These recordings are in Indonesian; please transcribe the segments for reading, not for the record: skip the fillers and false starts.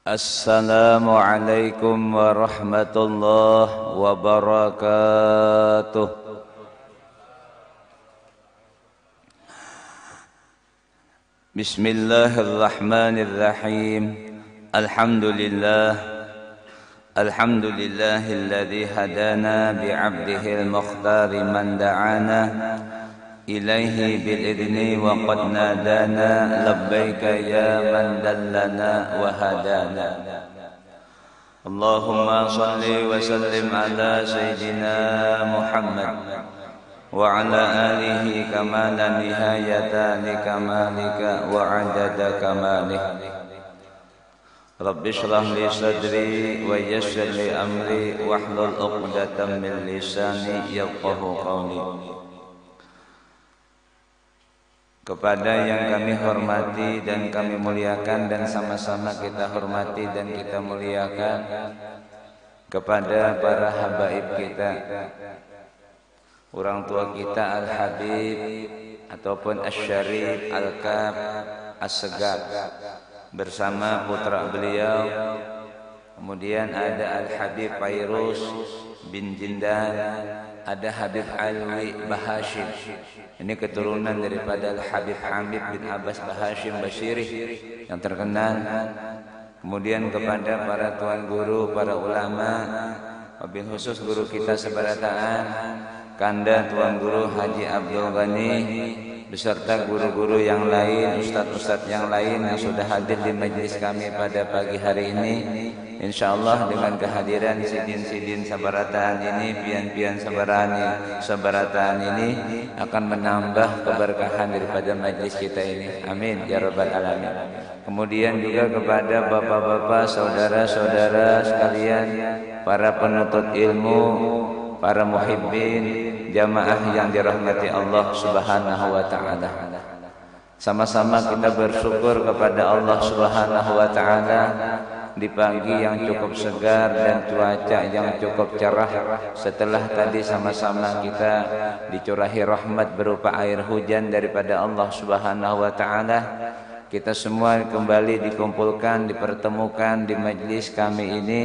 Assalamualaikum warahmatullahi wabarakatuh. Bismillahirrahmanirrahim. Alhamdulillahilladzi hadana bi'abdihil mukhtari man da'ana ilaihi bil idni wa qad nadana labbaika ya man dallana wa hadana. Allahumma salli wa sallim ala sayyidina Muhammad wa ala alihi kama la nihayata li kamalika wa adada kamalih. Rabbi shrah li sadri wa yassir li amri wahlul 'uqdatam min lisani yafqahu qawli. Kepada yang kami hormati dan kami muliakan dan sama-sama kita hormati dan kita muliakan, kepada para habaib kita, orang tua kita Al-Habib ataupun Asy-Syarif Al-Kab As-Segaf bersama putra beliau, kemudian ada Al-Habib Fairuz bin Jindan, ada Habib Alwi Bahashim, ini keturunan daripada Al-Habib Hamid bin Abbas Bahashim Basyiri yang terkenal. Kemudian kepada para tuan guru, para ulama, wabil khusus guru kita sebarataan, Kanda Tuan Guru Haji Abdul Ghani beserta guru-guru yang lain, ustadz-ustadz yang lain yang sudah hadir di majelis kami pada pagi hari ini. InsyaAllah dengan kehadiran sidin-sidin sabarataan ini, pian-pian sabarataan ini akan menambah keberkahan daripada majelis kita ini. Amin ya rabbal alamin. Kemudian juga kepada bapak-bapak, saudara-saudara sekalian, para penuntut ilmu, para muhibbin, jamaah yang dirahmati Allah Subhanahu wa taala. Sama-sama kita bersyukur kepada Allah Subhanahu wa taala di pagi yang cukup segar dan cuaca yang cukup cerah. Setelah tadi sama-sama kita dicurahi rahmat berupa air hujan daripada Allah Subhanahu wa taala, kita semua kembali dikumpulkan, dipertemukan di majelis kami ini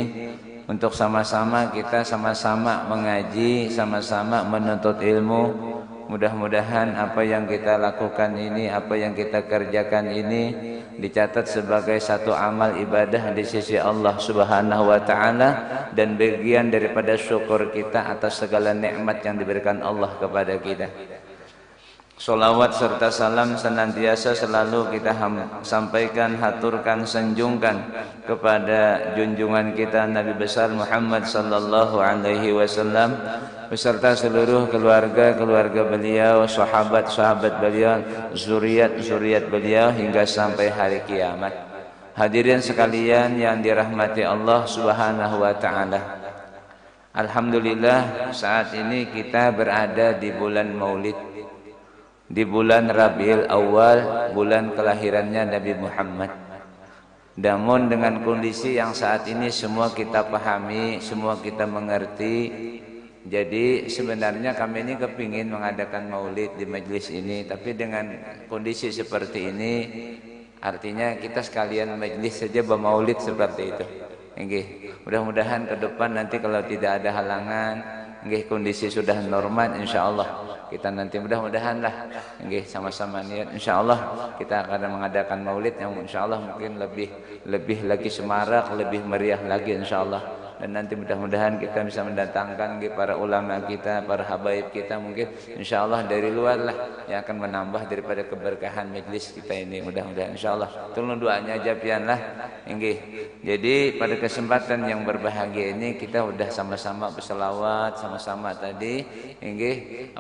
untuk sama-sama kita sama-sama mengaji, sama-sama menuntut ilmu. Mudah-mudahan apa yang kita lakukan ini, apa yang kita kerjakan ini dicatat sebagai satu amal ibadah di sisi Allah Subhanahu wa taala dan bagian daripada syukur kita atas segala nikmat yang diberikan Allah kepada kita. Salawat serta salam senantiasa selalu kita sampaikan, haturkan, sanjungkan kepada junjungan kita Nabi besar Muhammad sallallahu alaihi wasallam beserta seluruh keluarga beliau, sahabat beliau, zuriat beliau hingga sampai hari kiamat. Hadirin sekalian yang dirahmati Allah Subhanahu wa taala. Alhamdulillah saat ini kita berada di bulan Maulid, di bulan Rabiul Awal, bulan kelahirannya Nabi Muhammad. Namun dengan kondisi yang saat ini semua kita pahami, semua kita mengerti. Jadi sebenarnya kami ini kepingin mengadakan maulid di majelis ini, tapi dengan kondisi seperti ini artinya kita sekalian majelis saja bermaulid seperti itu. Nggih, mudah-mudahan ke depan nanti kalau tidak ada halangan, nggih kondisi sudah normal insyaallah kita nanti mudah-mudahan lah nggih sama-sama niat insyaallah kita akan mengadakan maulid yang insyaallah mungkin lebih lagi semarak, lebih meriah lagi insyaallah. Dan nanti mudah-mudahan kita bisa mendatangkan para ulama kita, para habaib kita mungkin insyaallah dari luar lah yang akan menambah daripada keberkahan majelis kita ini, mudah-mudahan insyaallah. Tolong doanya aja pian lah nggih. Jadi pada kesempatan yang berbahagia ini kita udah sama-sama berselawat, sama-sama tadi nggih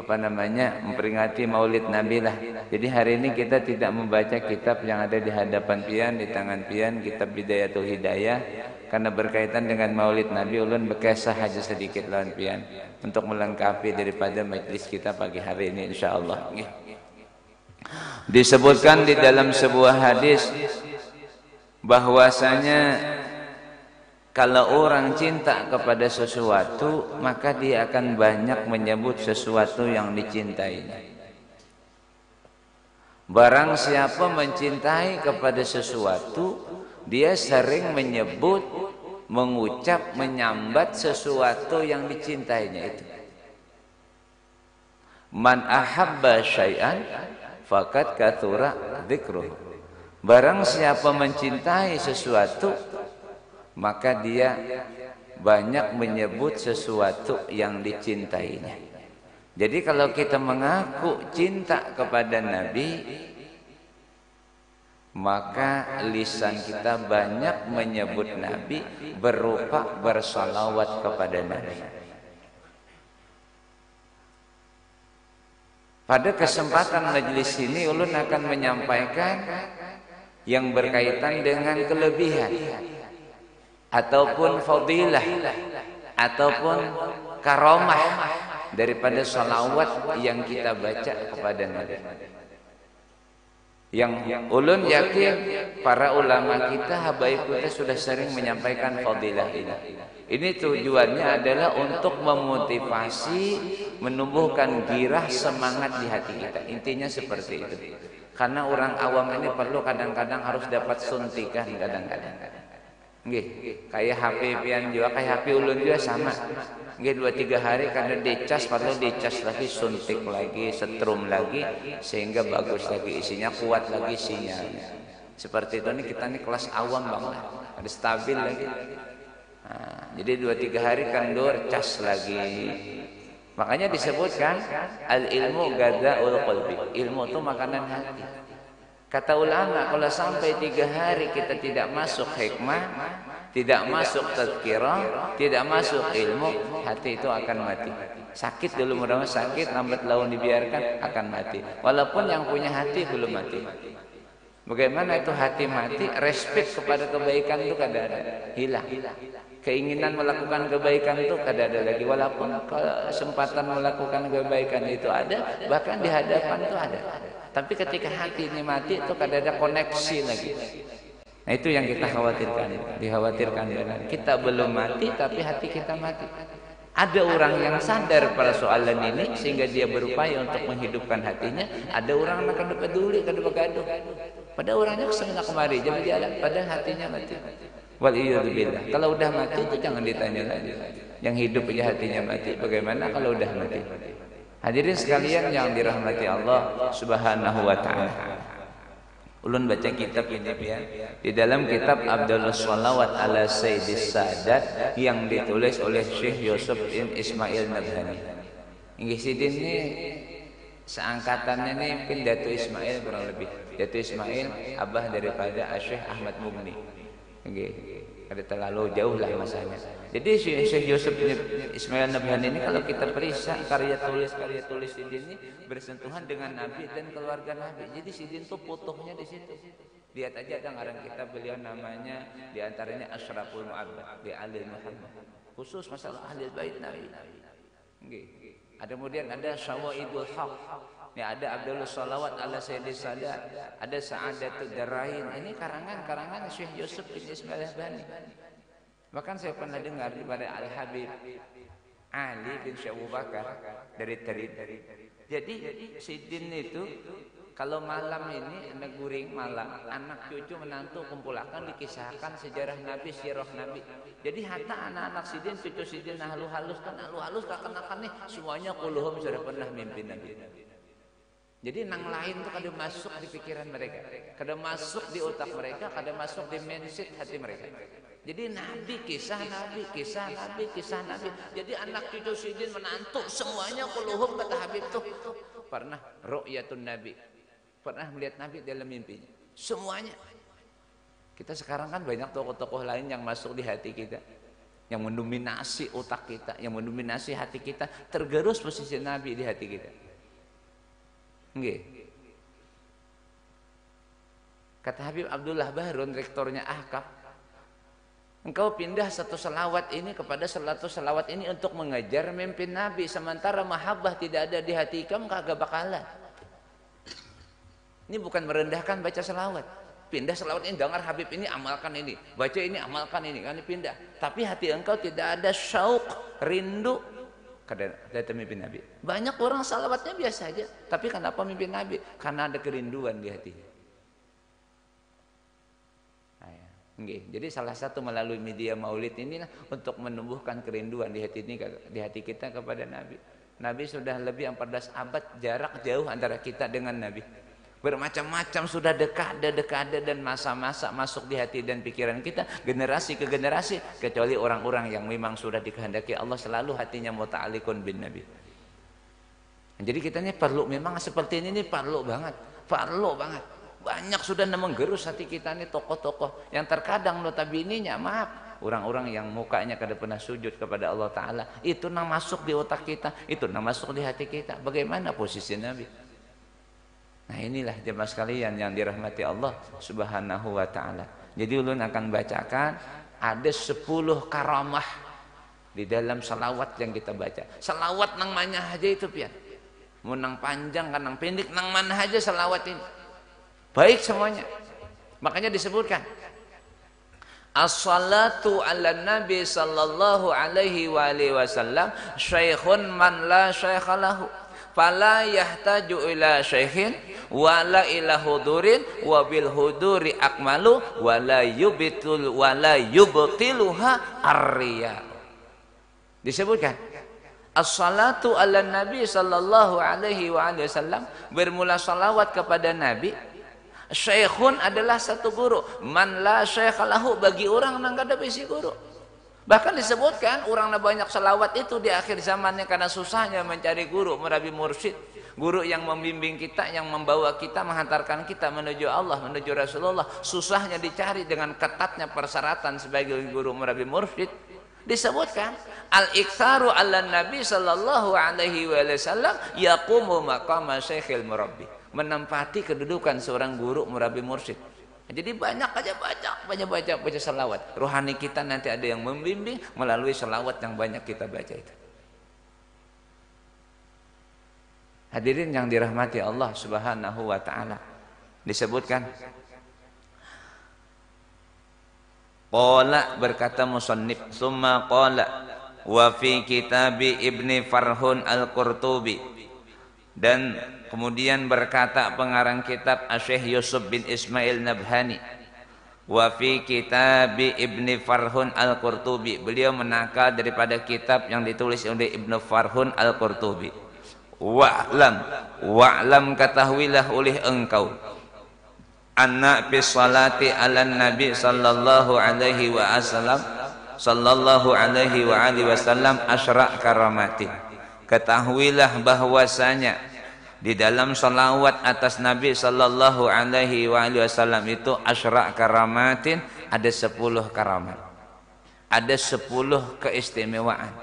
memperingati Maulid Nabi lah. Jadi hari ini kita tidak membaca kitab yang ada di hadapan pian, di tangan pian, kitab Bidayatul Hidayah, karena berkaitan dengan Maulid Nabi ulun bekesah aja sedikit lawan pian untuk melengkapi daripada majelis kita pagi hari ini insyaallah. Disebutkan di dalam sebuah hadis bahwasanya kalau orang cinta kepada sesuatu maka dia akan banyak menyebut sesuatu yang dicintainya. Barang siapa mencintai kepada sesuatu dia sering menyebut, mengucap, menyambat sesuatu yang dicintainya itu. Man ahabba syai'an faqad kathura dzikruh. Barang siapa mencintai sesuatu, maka dia banyak menyebut sesuatu yang dicintainya. Jadi kalau kita mengaku cinta kepada Nabi, maka lisan kita banyak menyebut Nabi berupa bersalawat kepada Nabi. Pada kesempatan majelis ini ulun akan menyampaikan yang berkaitan dengan kelebihan ataupun fadilah ataupun karamah daripada salawat yang kita baca kepada Nabi. Yang ulun yakin para ulama kita, habaib kita sudah sering menyampaikan fadilah ini. Ini tujuannya adalah untuk memotivasi, menumbuhkan gairah semangat di hati kita. Intinya seperti itu. Karena orang awam ini perlu kadang-kadang harus dapat suntikan kadang-kadang. Nggih, kayak HP pian juga, kayak HP ulun juga sama. Nggih 2-3 hari karena dicas, perlu dicas lagi, suntik lagi, setrum lagi, sehingga bagus lagi isinya, kuat lagi sinyalnya. Seperti itu nih, kita nih kelas awam banget, ada stabil lagi. Nah, jadi 2-3 hari kandur, cas lagi. Makanya disebutkan al ilmu gadaul qalbi. Ilmu itu makanan hati. Kata ulama, kalau sampai 3 hari kita tidak masuk hikmah, tidak masuk tazkirah, tidak masuk ilmu, hati itu akan mati. Sakit dulu, mudah-mudahan sakit, lambat laun dibiarkan akan mati. Walaupun yang punya hati belum mati. Bagaimana itu hati mati? Respect kepada kebaikan itu kada ada, hilang. Keinginan melakukan kebaikan itu kada ada lagi. Walaupun kesempatan melakukan kebaikan itu ada, bahkan di hadapan itu ada. Tapi ketika hati ini mati itu kada ada koneksi lagi. Nah itu yang kita khawatirkan, dikhawatirkan. Kita belum mati tapi hati kita mati. Ada orang yang sadar pada soalan ini sehingga dia berupaya untuk menghidupkan hatinya. Ada orang yang kada peduli, kada begaduh. Pada orangnya kesana kemari, jadi dia pada hatinya mati. Waliyadzubillah. Kalau udah mati itu jangan ditanya lagi. Yang hidup aja hatinya mati. Bagaimana kalau udah mati? Hadirin sekalian yang dirahmati Allah Subhanahu wa taala. Ulun baca kitab ini ya. Di dalam kitab Abdullah Shalawat ala Sayyidis Sadat yang ditulis oleh Syekh Yusuf bin Ismail Nabhani. Inggih sidin ini seangkatannya ini mungkin Datu Ismail kurang lebih. Datu Ismail abah daripada Syekh Ahmad Mugni. Nggih, ada terlalu jauh lah masanya. Jadi Syekh Yusuf bin Ismail Nabhani ini kalau kita periksa karya tulis Sidin ini bersentuhan dengan Nabi dan keluarga Nabi. Jadi Sidin itu putuhnya di situ. Lihat aja ada ngarang kitab beliau namanya diantaranya Asyraful Mu'abbad di Alil Muhammad. Khusus masalah ahli bait Nabi. Nggih. Ada kemudian ada Syawaidul Haq. Ya, ada Abdullah Shalawat ala Sayyidis Sadat, ada Sa'adatud Darain. Ini karangan-karangan Syekh Yusuf bin Ismail Nabhani. Bahkan saya pernah dengar daripada Al-Habib Ali bin Syekh Abu Bakar dari Tarid. Jadi Sidin itu kalau malam ini neguring malam, anak cucu menantu kumpulakan dikisahkan sejarah Nabi, sirah Nabi. Jadi hatta anak-anak Sidin, cucu Sidin halus kakan-kakan nih semuanya kulluhum sudah pernah mimpi Nabi. Jadi nang lain tuh kada masuk di pikiran mereka, kada masuk di otak mereka, kada masuk di mindset hati mereka. Jadi Nabi, kisah Nabi. Jadi anak cucu Sidin menantu semuanya kulluhum kata Habib tuh pernah ru'yatun Nabi, pernah melihat Nabi dalam mimpinya. Semuanya. Kita sekarang kan banyak tokoh-tokoh lain yang masuk di hati kita, yang mendominasi otak kita, yang mendominasi hati kita, tergerus posisi Nabi di hati kita. Nggih. Kata Habib Abdullah Bahrun, rektornya Ahkam, engkau pindah satu selawat ini kepada satu selawat ini untuk mengejar mimpi Nabi, sementara mahabbah tidak ada di hati kamu, kagak bakalan. Ini bukan merendahkan baca selawat. Pindah selawat ini, dengar Habib ini, amalkan ini, baca ini, amalkan ini, kan pindah. Tapi hati engkau tidak ada syauq, rindu kada mimpi Nabi. Banyak orang salawatnya biasa aja, tapi kenapa mimpi Nabi? Karena ada kerinduan di hatinya. Jadi salah satu melalui media maulid inilah untuk menumbuhkan kerinduan di hati kita kepada Nabi. Nabi sudah lebih 14 abad jarak jauh antara kita dengan Nabi. Bermacam-macam sudah dekade dan masa-masa masuk di hati dan pikiran kita generasi ke generasi, kecuali orang-orang yang memang sudah dikehendaki Allah selalu hatinya muta'alliqun bin Nabi. Jadi kita ini perlu, memang seperti ini perlu banget. Banyak sudah menggerus hati kita nih tokoh-tokoh yang terkadang notabene-nya maaf, orang-orang yang mukanya kada pernah sujud kepada Allah Ta'ala, itu nang masuk di otak kita, itu nang masuk di hati kita. Bagaimana posisi Nabi? Nah inilah jemaah sekalian yang dirahmati Allah Subhanahu wa Ta'ala. Jadi ulun akan bacakan ada 10 karamah di dalam salawat yang kita baca. Salawat nang mana aja itu pian, mau nang panjang kan nang pendek, nang mana aja salawat ini baik semuanya. Makanya disebutkan as-salatu ala nabi sallallahu alaihi wa alihi wasallam syaikhun man la syaikha lahu fala yahtaju ila syaikhin wala ila hudurin wa bil huduri akmalu wala yubtiluha ar-riya. Disebutkan as-salatu ala nabi sallallahu alaihi wa alihi wasallam, bermula salawat kepada Nabi. Syekhun adalah satu guru, man la syekha lahu, bagi orang nang kada bisi guru. Bahkan disebutkan orang banyak salawat itu di akhir zamannya karena susahnya mencari guru, merabi mursyid, guru yang membimbing kita, yang membawa kita, menghantarkan kita menuju Allah, menuju Rasulullah. Susahnya dicari dengan ketatnya persyaratan sebagai guru merabi mursyid. Disebutkan al-iktsaru ala nabi sallallahu alaihi wasallam yaqumu maqama syekhil murabbi, menempati kedudukan seorang guru murabi mursyid. Jadi banyak aja baca salawat. Rohani kita nanti ada yang membimbing melalui salawat yang banyak kita baca itu. Hadirin yang dirahmati Allah Subhanahu wa Ta'ala, disebutkan qala, berkata musannif, summa qala wa fi kitabi Ibni Farhun al-Qurtubi, dan kemudian berkata pengarang kitab Syekh Yusuf bin Ismail Nabhani, wa fi kitabi Ibni Farhun al-Qurtubi, beliau menakal daripada kitab yang ditulis oleh Ibnu Farhun al-Qurtubi. Wa'lam ketahuilah oleh engkau anna bis salati ala nabi sallallahu alaihi wasallam asyra karamatin. Ketahuilah bahwasanya di dalam salawat atas Nabi sallallahu alaihi wasallam itu asyra karamatin, ada 10 karamat, ada 10 keistimewaan,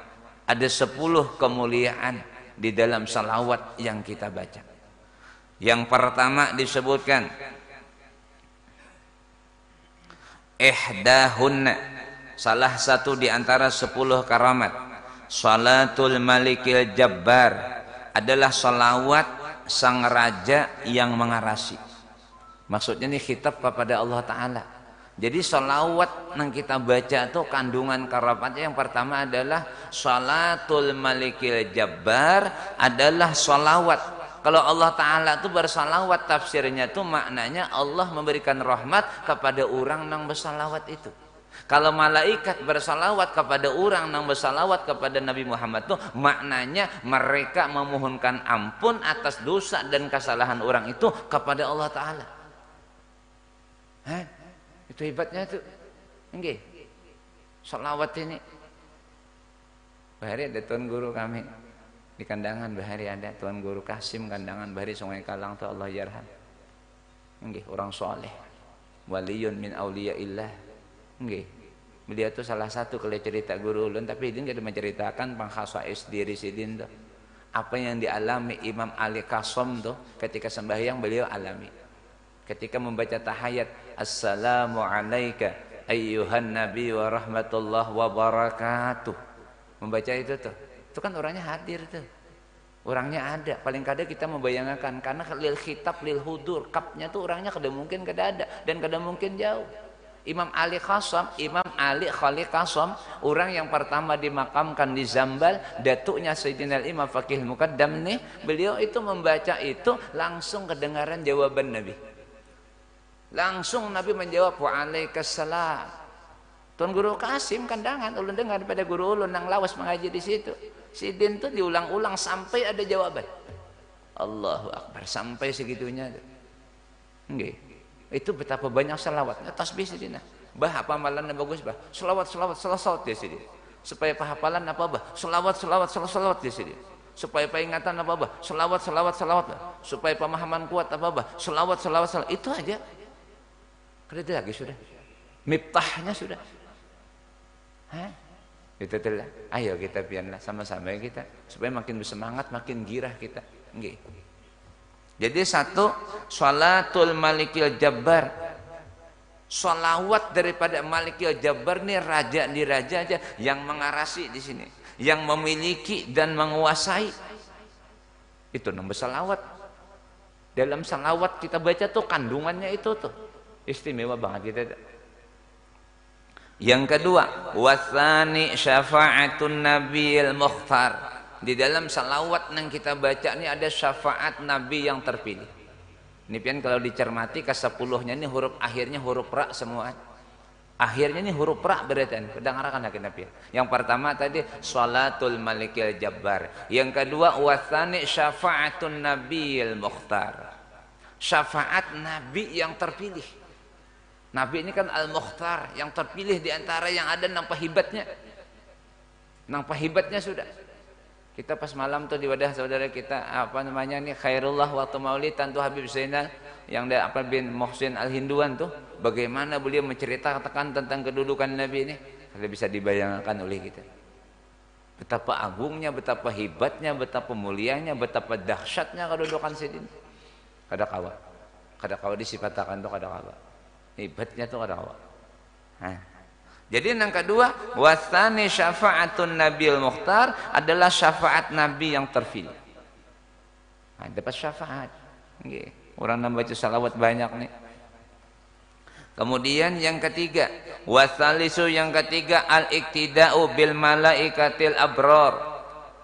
ada 10 kemuliaan di dalam salawat yang kita baca. Yang pertama disebutkan ihdahunna, salah satu di antara 10 karamat, salatul malikil jabbar, adalah salawat sang raja yang mengarasi. Maksudnya ini khitab kepada Allah Ta'ala. Jadi salawat yang kita baca itu kandungan karamatnya yang pertama adalah salatul malikil jabbar, adalah salawat. Kalau Allah Ta'ala itu bersalawat, tafsirnya itu maknanya Allah memberikan rahmat kepada orang yang bersalawat itu. Kalau malaikat bersalawat kepada orang yang bersalawat kepada Nabi Muhammad itu maknanya mereka memohonkan ampun atas dosa dan kesalahan orang itu kepada Allah Ta'ala. Itu hebatnya itu. Nggih. Salawat ini. Bahari ada tuan guru kami di Kandangan, Bahari ada tuan guru Kasim Kandangan, Bahari Sungai Kalang tuh, Allah yarham. Nggih, orang soleh, waliyun min auliyaillah. Nggih. Beliau itu salah satu kalau cerita guru ulun, tapi dia tidak menceritakan pangkhasais diri sidin tuh. Apa yang dialami Imam Ali Qasom tuh ketika sembahyang beliau alami. Ketika membaca tahiyat, assalamu alayka ayyuhan nabi wa rahmatullah wa barakatuh. Membaca itu tuh. Itu kan orangnya hadir tuh. Orangnya ada. Paling kadang kita membayangkan karena lil khitab lil hudur, kapnya tuh orangnya kada mungkin kada ada dan kada mungkin jauh. Imam Ali Qasom, Imam Ali Khalil Qasom, orang yang pertama dimakamkan di Zambal, datuknya Sayyidina Imam Faqih Muqaddam nih, beliau itu membaca itu langsung kedengaran jawaban Nabi. Langsung Nabi menjawab waalaikumsalam. Tuan Guru Kasim kandangan ulun dengar pada guru ulun nang lawas mengaji di situ. Sidin tuh diulang-ulang sampai ada jawaban. Allahu Akbar, sampai segitunya. Nggih. Itu betapa banyak selawatnya tasbih sidina. Bah apa amalannya bagus bah. Selawat dia sidin. Supaya hafalan apa bah? Selawat dia sidin. Supaya peringatan apa bah? Selawat bah. Supaya pemahaman kuat apa bah? Selawat. Itu aja. Kerja lagi sudah. Miftahnya sudah. Hah? Itu telah. Ayo kita biarlah sama-sama kita supaya makin bersemangat, makin girah kita. Nggih. Jadi satu, sholatul Malikil Jabbar. Sholawat daripada Malikil Jabbar nih raja di raja aja yang mengarasi di sini, yang memiliki dan menguasai. Itu nambah salawat. Dalam salawat kita baca tuh kandungannya itu tuh istimewa banget kita. Yang kedua, wasani syafa'atun nabiyil mukhtar. Di dalam salawat yang kita baca ini ada syafaat nabi yang terpilih. Ini pian kalau dicermati ke-10-nya ini huruf akhirnya huruf ra semua. Akhirnya ini huruf ra berarti kedengaran akan nabi. Yang pertama tadi sholatul Malikil Jabbar. Yang kedua wasani syafa'atun nabiyil mukhtar. Syafaat nabi yang terpilih. Nabi ini kan Al-Mukhtar, yang terpilih di antara yang ada nang pahibatnya. Nang pahibatnya sudah. Kita pas malam tuh di wadah saudara kita apa namanya nih Khairullah waktu Maulid Tantu Habib Zainal yang apa bin Muhsin Al-Hinduan tuh bagaimana beliau menceritakan tentang kedudukan Nabi ini. Kalau bisa dibayangkan oleh kita. Betapa agungnya, betapa hebatnya, betapa mulianya, betapa dahsyatnya kedudukan Sayyidina. Kada kawa disifatakan tuh kada kawa. Hebatnya tuh ada awak. Jadi yang kedua, wasani syafa'atun nabil mukhtar adalah syafaat nabi yang terpilih. Dapat syafaat. Orang yang baca salawat banyak nih. Kemudian yang ketiga, wasalisu yang ketiga al-iktida'u bil malaikatil abrar.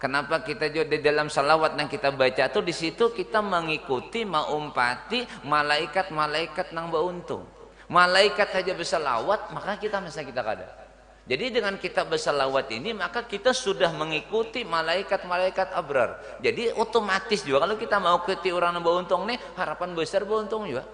Kenapa kita juga di dalam salawat yang kita baca tuh di situ kita mengikuti maumpati malaikat-malaikat nang beruntung. Malaikat saja bersalawat maka kita masa kita kada. Jadi dengan kita bersalawat ini maka kita sudah mengikuti malaikat-malaikat abrar. Jadi otomatis juga kalau kita mau ikuti orang yang beruntung nih harapan besar beruntung juga.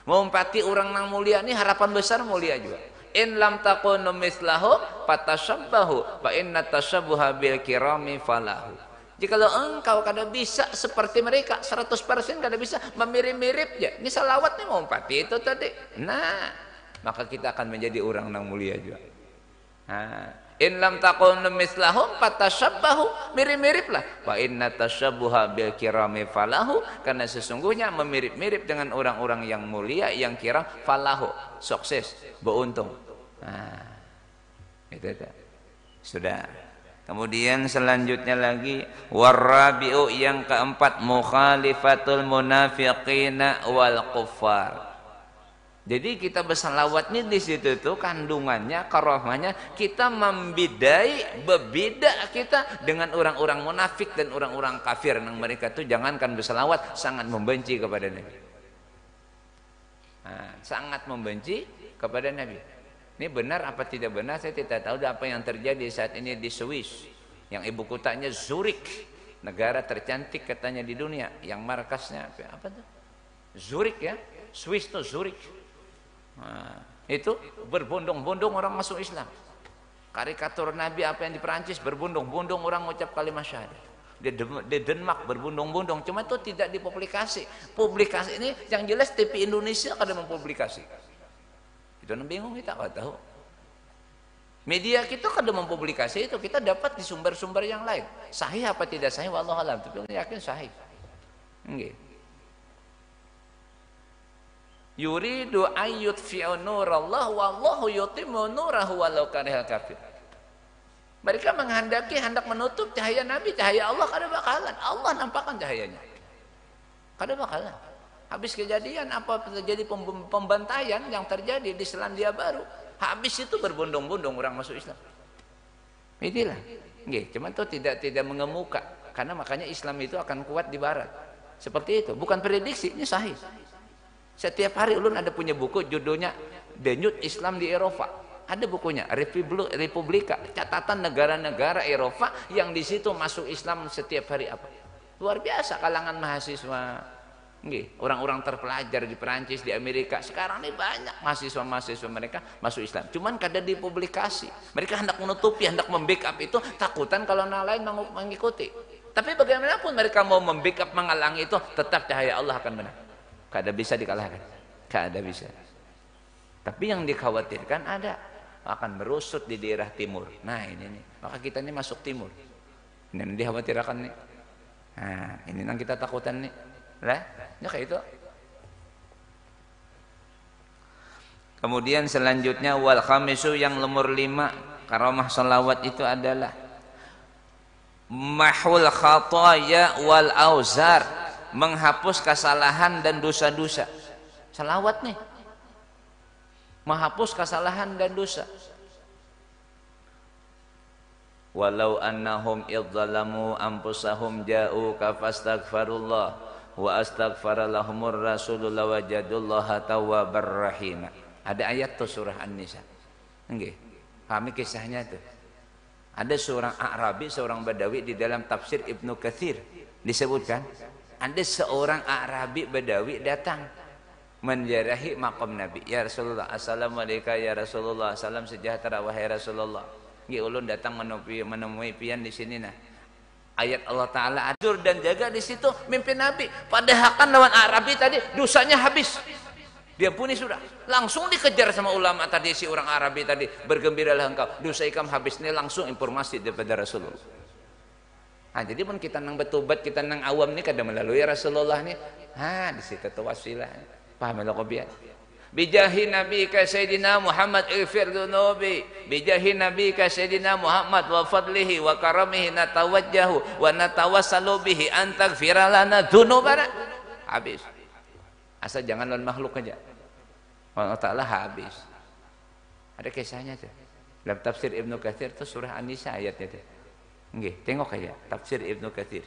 Mau empati orang yang mulia nih harapan besar mulia juga. In lam takunu mislahu fatashabbahu fa inna tashabbuha bil kirami falahu. Jikalau engkau kada bisa seperti mereka 100% kada bisa memirip-mirip ya. Ini salawat nih mau empati itu tadi. Nah, maka kita akan menjadi orang yang mulia juga. In lam takunu mislahum fatashabbahu, mirip-miriplah. Fa inna tashabbuha bil kirami falahu, karena sesungguhnya memirip-mirip dengan orang-orang yang mulia yang kiram falahu, sukses, beruntung. Itu. Sudah. Kemudian selanjutnya lagi warabi'u yang keempat mukhalifatul munafiqina wal kuffar. Jadi kita bersalawat ini di situ tuh kandungannya karomahnya kita berbeda kita dengan orang-orang munafik dan orang-orang kafir yang mereka tuh jangankan bersalawat sangat membenci kepada Nabi. Sangat membenci kepada Nabi. Ini benar apa tidak benar saya tidak tahu apa yang terjadi saat ini di Swiss yang ibu kotanya Zurich, negara tercantik katanya di dunia, yang markasnya apa tuh? Zurich ya, Swiss tuh Zurich. Itu berbondong-bondong orang masuk Islam. Karikatur Nabi apa yang di Perancis berbondong-bondong orang mengucap kalimat syahadat. Di Denmark berbondong-bondong, cuma itu tidak dipublikasi. Publikasi ini yang jelas TV Indonesia kada mempublikasi. Itu bingung kita nggak tahu. Media kita kada mempublikasi itu, kita dapat di sumber-sumber yang lain. Sahih apa tidak sahih wallahu alam, tapi yakin sahih. Nggih. Yuridu ayyutfi'u nurallah wallahu yutimmu nurahu walau karihal kafir. Mereka hendak menutup cahaya Nabi, cahaya Allah kada bakalan. Allah nampakkan cahayanya. Kada bakalan. Habis kejadian apa terjadi pembantaian yang terjadi di Selandia Baru, habis itu berbondong-bondong orang masuk Islam. Inilah. Nggih, cuma itu tidak mengemuka karena makanya Islam itu akan kuat di barat. Seperti itu, bukan prediksi, ini sahih. Setiap hari ulun ada punya buku judulnya Denyut Islam di Eropa. Ada bukunya, Republika, catatan negara-negara Eropa yang di situ masuk Islam setiap hari apa. Luar biasa kalangan mahasiswa. Orang-orang terpelajar di Perancis, di Amerika. Sekarang ini banyak mahasiswa-mahasiswa mereka masuk Islam. Cuman kadang dipublikasi. Mereka hendak menutupi, hendak membackup itu, takutan kalau yang lain mengikuti. Tapi bagaimanapun mereka mau membackup, menghalangi itu, tetap cahaya Allah akan menang. Kada bisa dikalahkan. Kada bisa. Tapi yang dikhawatirkan akan merusut di daerah timur. Nah ini nih. Maka kita ini masuk timur. Ini yang dikhawatirkan nih. Nah ini yang kita takutan nih. Lah, ya kayak itu. Kemudian selanjutnya wal khamisu yang nomor 5 karamah salawat itu adalah mahul khataya wal auzar, menghapus kesalahan dan dosa-dosa. Salawat nih menghapus kesalahan dan dosa. Walau annahum idzalamu anfusahum ja'uka fastaghfirullah wa astaghfara lahumur rasulullah wajadullaha tawwabar rahim. Ada ayat tuh surah An-Nisa. Nggih. Pahami kisahnya tuh. Ada seorang Arabi, seorang Badawi di dalam tafsir Ibnu Katsir disebutkan, ada seorang Arabi Badawi datang menjarahi makam Nabi. Ya Rasulullah, assalamualaikum ya Rasulullah, salam sejahtera wahai Rasulullah. Nggih ulun datang menemui pian di sini nah. Ayat Allah Ta'ala atur dan jaga di situ mimpi Nabi. Padahal kan lawan Arabi tadi dosanya habis. Dia puni sudah. Langsung dikejar sama ulama tadi si orang Arabi tadi. Bergembiralah engkau. Dosa ikam habis ini langsung informasi daripada Rasulullah. Nah, jadi pun kita nang betubat, kita nang awam nih kada melalui Rasulullah nih. Di situ tuh wasilah. Paham lo kobian? Bijahi Nabi ka Sayyidina Muhammad ighfir dhunubi bijahi Nabi ka Sayyidina Muhammad wa fadlihi wa karamihi natawajjahu wa natawassalu bihi an taghfira lana dhunubana. Habis. Asal jangan lawan makhluk aja. Allah Ta'ala habis. Ada kisahnya tuh. Dalam tafsir Ibnu Katsir tuh surah An-Nisa ayatnya tuh. Nggih, tengok aja tafsir Ibnu Katsir.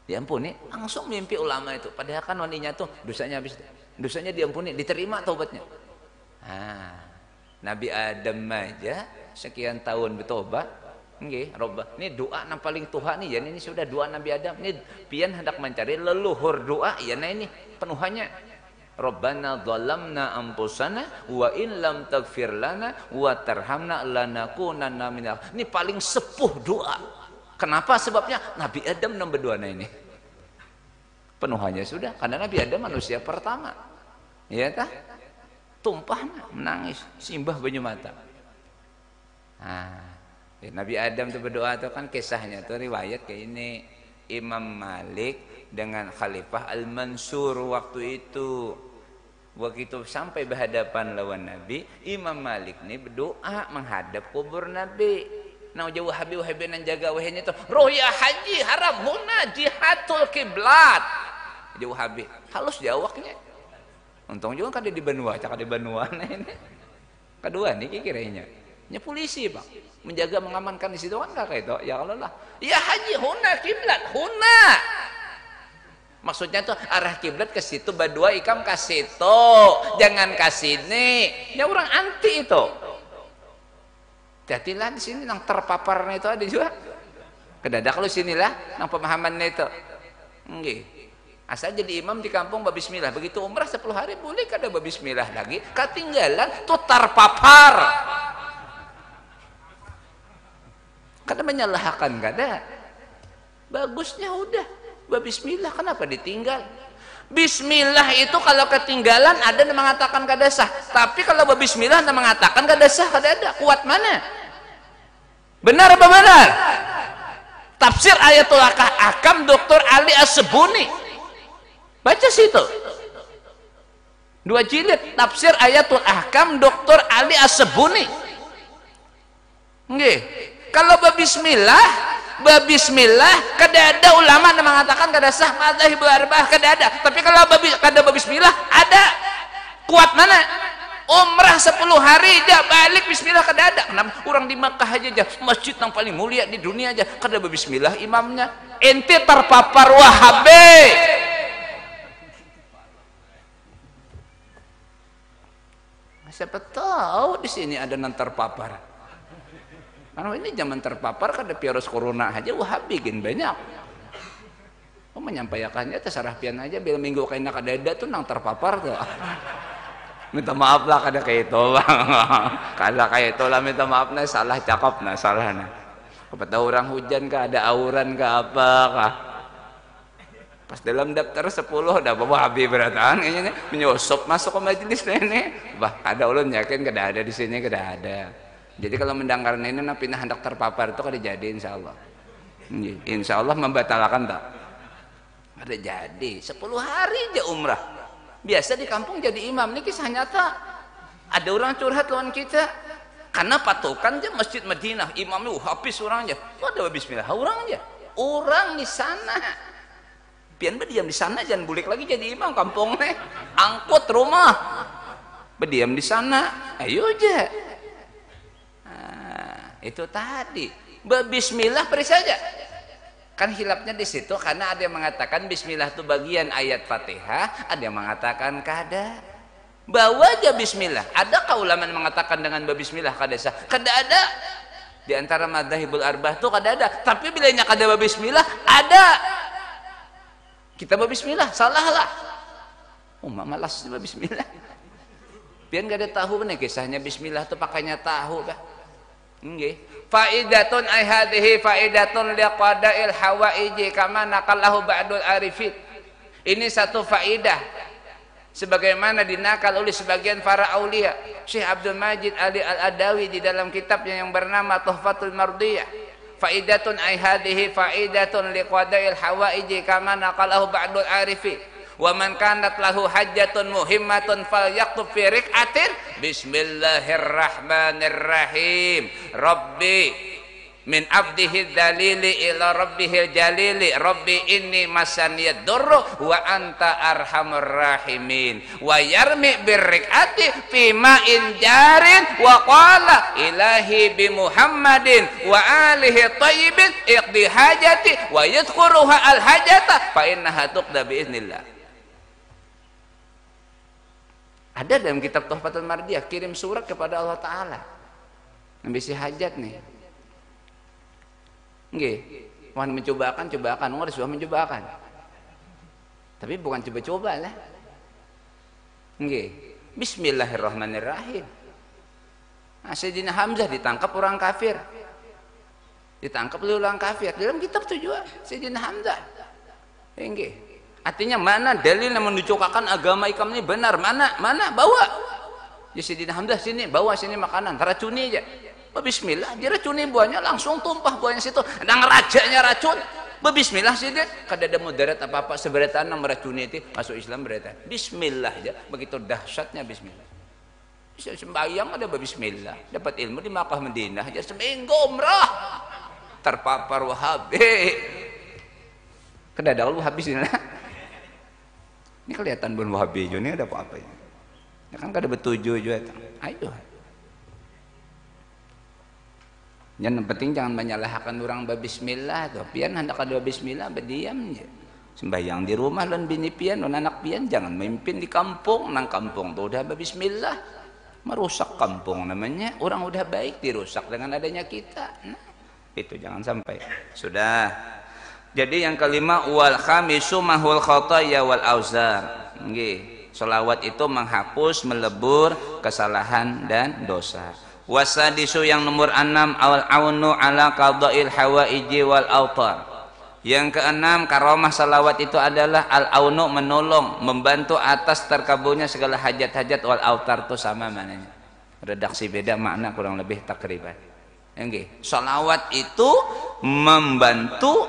Diampuni langsung mimpi ulama itu. Padahal kan waninya tuh dosanya habis. Dosanya diampuni, diterima taubatnya. Nabi Adam aja sekian tahun bertobat. Nggih, Rabbah. Ini doa yang paling Tuhan nih, ya ini sudah doa Nabi Adam. Ini pian hendak mencari leluhur doa, ya nah ini penuhannya. Rabbana dhalamna anfusana wa in lam taghfir lana wa tarhamna lanakunanna minal. Ini paling sepuh doa. Kenapa? Sebabnya Nabi Adam nomor 2 nah ini. Penuhannya sudah, karena Nabi Adam manusia pertama. Ya tah? Tumpahnya menangis, simbah banyu mata. Nabi Adam itu berdoa itu kan kisahnya itu riwayat kayak ini. Imam Malik dengan Khalifah Al-Mansur waktu itu sampai berhadapan lawan Nabi, Imam Malik ini berdoa menghadap kubur Nabi. Nah jauh wahabi nan jaga wahenya itu roya haji haram huna jihadul kiblat. Jauh wahabi halus jawabnya. Untung juga kan di Banua, cakap di Banua nah ini. Kedua nih kiranya. Nya polisi, Pak. Menjaga mengamankan di situ kan kakak itu. Ya Allah lah. Ya haji huna kiblat huna. Maksudnya tuh arah kiblat ke situ, Badua ikam ke situ. Jangan ke sini. Ya orang anti itu. Jadilah di sini yang terpaparnya itu ada juga. Kedadak lu sinilah yang pemahamannya itu. Nggih. Asal jadi imam di kampung babismillah. Begitu umrah 10 hari boleh kada babismillah lagi. Ketinggalan tuh terpapar. Kada menyalahkan kada. Bagusnya udah babismillah, kenapa ditinggal? Bismillah itu kalau ketinggalan ada yang mengatakan kada sah. Tapi kalau babismillah ada mengatakan kada sah, kada ada. Kuat mana? Benar apa benar? Tafsir Ayatul Ahkam Dr. Ali As-Sebuni. Baca situ. 2 jilid Tafsir Ayatul Ahkam Dr. Ali As-Sebuni. Nggih. Kalau babismillah kada ada ulama yang mengatakan kada sah madzhab arba'ah kada ada. Tapi kalau kada babismillah ada. Kuat mana? Umrah 10 hari aja balik bismillah kada ada. Kenapa? Orang di Makkah aja masjid yang paling mulia di dunia aja kada babismillah imamnya. Ente terpapar Wahabi. Siapa tahu di sini ada yang terpapar. Karena ini zaman terpapar kada virus corona aja Wahabi gin banyak. Oh menyampaikannya terserah pian aja bila minggu kena kadada tuh nang terpapar tuh. Minta maaf lah kada kayak itu bang. Kada kayak itu lah minta maaf nah salah cakap nah salah nah. Kepada orang hujan kah ada auran kah apa kah. Pas dalam daftar 10 dah bawa Habib beratan kayaknya menyusup masuk ke majelis ini. Bah ada ulun yakin kada ada di sini kada ada. Jadi kalau mendengar ini nah pindah hendak terpapar itu kada jadi insyaallah. Insyaallah membatalkan tak. Kada jadi 10 hari aja umrah. Biasa di kampung jadi imam ini kisah nyata. Ada orang curhat lawan kita. Karena patokan aja Masjid Madinah imamnya habis orang aja. Ada bismillah orang aja. Orang di sana. Pian berdiam di sana jangan bulik lagi jadi imam kampung nih. Angkut rumah. Berdiam di sana. Ayo aja. Nah, itu tadi. Bismillah beri saja. Kan hilapnya di situ karena ada yang mengatakan bismillah itu bagian ayat Fatihah, ada yang mengatakan kada. Bawa aja bismillah. Adakah ulama yang mengatakan dengan bismillah kada sah? Kada ada. Di antara madzhabul arba'ah itu kada ada. Tapi bilanya kada bismillah ada. Kita bismillah, salah lah. Oh, malas bismillah. Pian gak ada tahu nih kisahnya bismillah tuh pakainya tahu bah. Nggih. Faidatun ay hadhihi faidatun liqada'il hawaiji kama naqalahu ba'dul arifin. Ini satu faidah sebagaimana dinakal oleh sebagian para aulia. Syekh Abdul Majid Ali Al-Adawi di dalam kitabnya yang bernama Tuhfatul Mardiyah. Faidatun ay hadhihi faidatun liqada'il hawaiji kama naqalahu ba'dul arifin. Wa man kanat lahu hajjatun muhimmatun falyaktub fi rik'atin bismillahirrahmanirrahim. Rabbi min abdihi dalili ila rabbihil jalili rabbi inni masaniyad durru wa anta arhamur rahimin wa yarmi birrik'ati fi ma'in jarin wa qala ilahi bi muhammadin wa alihi tayyibin iqdi hajati wa yadhkuruha al hajata fa innaha tuqda bi iznillah. Ada dalam kitab Tuhfatul Mardiyah kirim surat kepada Allah Ta'ala ngisi hajat nih. Nggih, wan mencobakan, orang sudah mencobakan. Tapi bukan coba-coba lah. Nggih, bismillahirrahmanirrahim. Nah, Sayyidina Hamzah ditangkap orang kafir. Ditangkap oleh orang kafir. Dalam kitab itu juga Sayyidina Hamzah. Nggih. Artinya mana dalil yang menunjukkan agama ikam ini benar? Mana bawa. Ya Sayyidina Hamzah sini, bawa sini makanan, racuni aja. Bismillah, dia racuni buahnya langsung tumpah buahnya situ. Dan rajanya racun. Bismillah sini, kada ada mudarat apa-apa seberetan yang meracuni itu masuk Islam berita. Bismillah aja, begitu dahsyatnya bismillah. Bisa sembahyang ada bismillah, dapat ilmu di Makkah Madinah aja seminggu umrah. Terpapar Wahabi. Kada ada Wahabi sini. Ini kelihatan bun Wahabi ini ada apa-apa ya? Ya kan kada betuju juga. Ayo. Yang penting jangan menyalahkan orang bismillah tuh. Pian hendak ada bismillah berdiam aja. Sembahyang di rumah lan bini pian lan anak pian jangan memimpin di kampung. Nang kampung tuh udah bismillah. Merusak kampung namanya. Orang udah baik dirusak dengan adanya kita. Nah, itu jangan sampai. Sudah. Jadi yang kelima wal khamisu mahul khataya wal auzar. Nggih, selawat itu menghapus, melebur kesalahan dan dosa. Wasadisu yang nomor 6 al aunu ala qada'il hawaiji wal autar. Yang keenam karomah salawat itu adalah al aunu menolong, membantu atas terkabulnya segala hajat-hajat wal autar itu sama maknanya. Redaksi beda makna kurang lebih takriban. Nggih, salawat itu membantu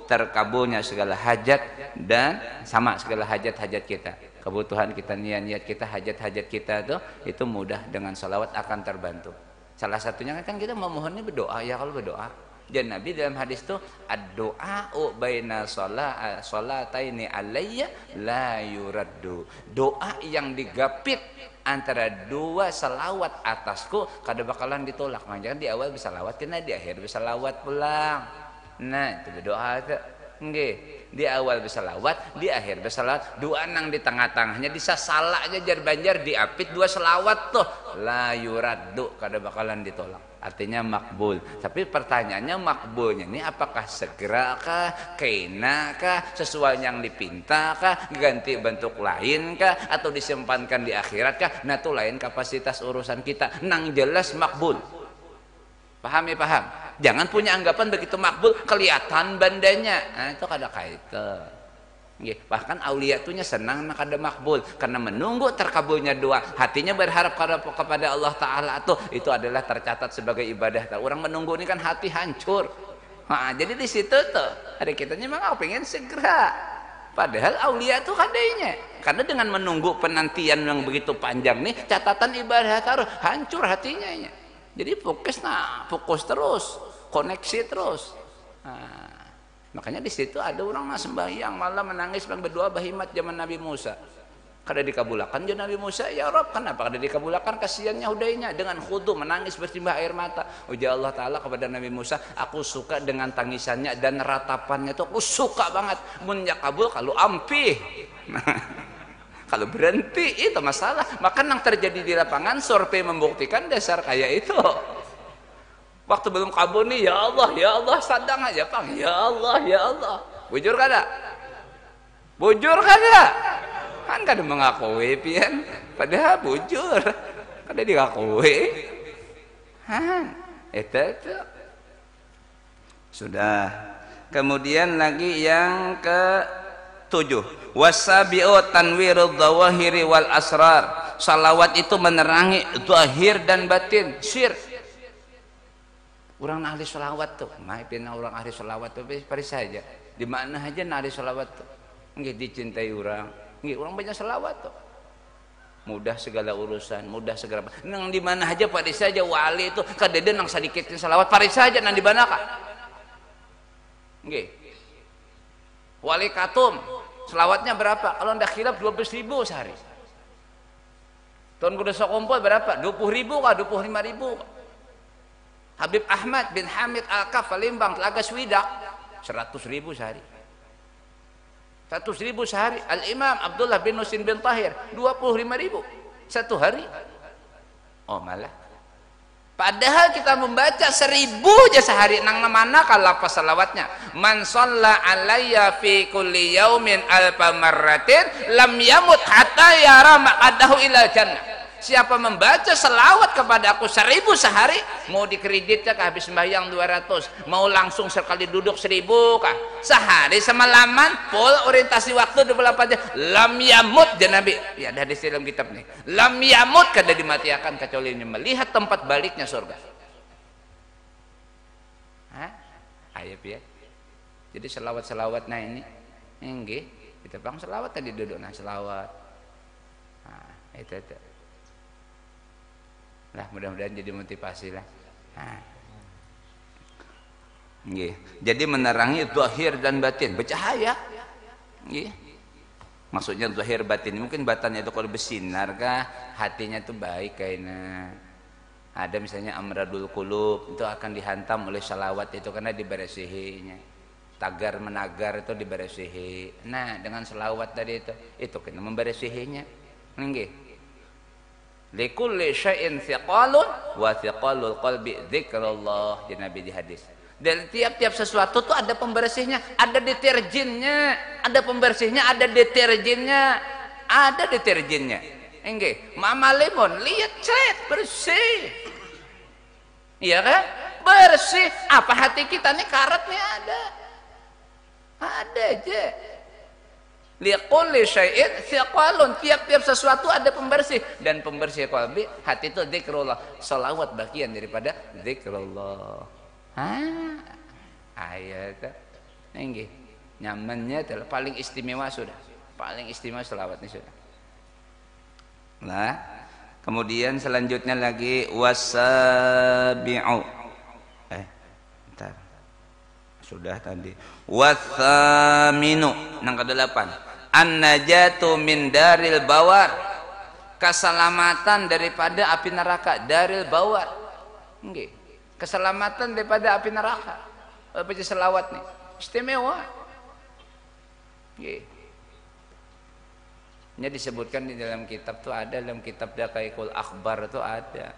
terkabulnya segala hajat dan sama segala hajat-hajat kita, kebutuhan kita, niat-niat kita, hajat-hajat kita itu mudah dengan salawat akan terbantu. Salah satunya kan kita memohonnya berdoa ya. Kalau berdoa dan Nabi dalam hadis itu ad-du'a'u baina sholataini alayya la yuraddu. Doa yang digapit antara dua salawat atasku kada bakalan ditolak. Jangan di awal bisa salawat kena di akhir bisa salawat pulang. Nah itu berdoa itu Nggih, di awal berselawat, di akhir berselawat, dua nang di tengah-tengahnya bisa salahnya jar banjar diapit dua selawat tuh la yuraddu kada bakalan ditolak. Artinya makbul. Tapi pertanyaannya makbulnya ini apakah segera kah, kena kah, sesuai yang dipinta kah, ganti bentuk lain kah, atau disimpankan di akhirat kah? Nah itu lain kapasitas urusan kita. Nang jelas makbul. Paham ya paham? Jangan punya anggapan begitu makbul kelihatan bandanya. Nah itu kada kaitan. Bahkan aulia itunya senang nak ada makbul karena menunggu terkabulnya doa. Hatinya berharap kepada Allah Ta'ala itu adalah tercatat sebagai ibadah. Orang menunggu ini kan hati hancur. Nah, jadi di situ tuh ada kitanya memang pengen segera. Padahal aulia itu kadainya. Karena dengan menunggu penantian yang begitu panjang nih catatan ibadah taruh hancur hatinya. Jadi fokus terus, koneksi terus. Nah, makanya di situ ada orang sembahyang malah menangis berdoa bahimat zaman Nabi Musa. Kada dikabulakan je Nabi Musa, ya Rob, kenapa kada dikabulakan? Kasihannya hudainya dengan khudu menangis bersimbah air mata. Ujar Allah Ta'ala kepada Nabi Musa, aku suka dengan tangisannya dan ratapannya itu aku suka banget. Munnya kabul kalau ampih. Kalau berhenti itu masalah. Maka yang terjadi di lapangan survei membuktikan dasar kayak itu. Waktu belum kabul nih, ya Allah sadang aja Pang, ya Allah. Bujur kada? Bujur kada? Kan kada mengakui pian, padahal bujur. Kada diakui. Itu. Sudah. Kemudian lagi yang ke-7. Wasabi'u tanwirud dhawahiri wal asrar. Salawat itu menerangi zahir dan batin, sir. Orang ahli salawat tuh, maafin orang ahli salawat tuh paris saja. Di mana aja ahli salawat tuh. Nggih dicintai orang. Nggih orang banyak salawat tuh. Mudah segala urusan, mudah segala. Nang di mana aja paris saja wali itu kadede nang sadikitin salawat paris saja nang di mana kah? Nggih. Wali Katum selawatnya berapa? Kalau ndak khilaf 12.000 sehari. Tahun kuda kumpul berapa? 20.000 kah? 25.000 kah? Habib Ahmad bin Hamid Al-Kaf Palembang Telaga Swidak 100.000 sehari. 100.000 sehari. Al-Imam Abdullah bin Nusin bin Tahir 25.000 satu hari. Oh malah. Padahal kita membaca 1.000 aja sehari nang mana kalau pas salawatnya. Man shalla alayya fi kulli yaumin alfa marratin lam yamut hatta yara maqadahu ila jannah. Siapa membaca selawat kepada aku 1.000 sehari, mau dikreditnya kah habis sembahyang 200, mau langsung sekali duduk 1.000 kah? Sehari semalaman full orientasi waktu 24 jam. Lam yamut ya Nabi. Ya ada di dalam kitab nih. Lam yamut kada dimatiakan kecuali melihat tempat baliknya surga. Hah? Ayo ya. Jadi selawat-selawat nah ini nggih, kita bang selawat tadi duduk nah selawat. Nah, itu. Lah mudah-mudahan jadi motivasi lah. Nah. Nggih. Jadi menerangi zahir dan batin, bercahaya. Nggih. Maksudnya zahir batin mungkin batannya itu kalau bersinar kah, hatinya itu baik kayaknya. Ada misalnya amradul qulub itu akan dihantam oleh salawat itu karena diberesihinya. Tagar menagar itu diberesihi. Nah, dengan salawat tadi itu kena memberesihinya. Nggih. Likulli syai'in thiqalun wa thiqalul qalbi dzikrullah di Nabi di hadis. Dan tiap-tiap sesuatu tuh ada pembersihnya, ada deterjennya, ada pembersihnya, ada deterjennya, ada deterjennya. Nggih, Mama Lemon lihat cet bersih. Iya kan? Bersih. Apa hati kita nih karatnya ada? Ada aja. Liqulli syai'in thiqalun, tiap-tiap sesuatu ada pembersih dan pembersih qalbi hati itu zikrullah, selawat bagian daripada zikrullah. Ayat nggih nyamannya adalah paling istimewa sudah, paling istimewa selawat ini sudah. Nah, kemudian selanjutnya lagi wasabi'u. Bentar. Sudah tadi. Wathaminu nang ke-8. An-najatu min daril bawar, keselamatan daripada api neraka. Daril bawar nggih, keselamatan daripada api neraka. Baca selawat nih istimewa. Ini disebutkan di dalam kitab tuh ada, dalam kitab Daqaiqul Akhbar tuh ada.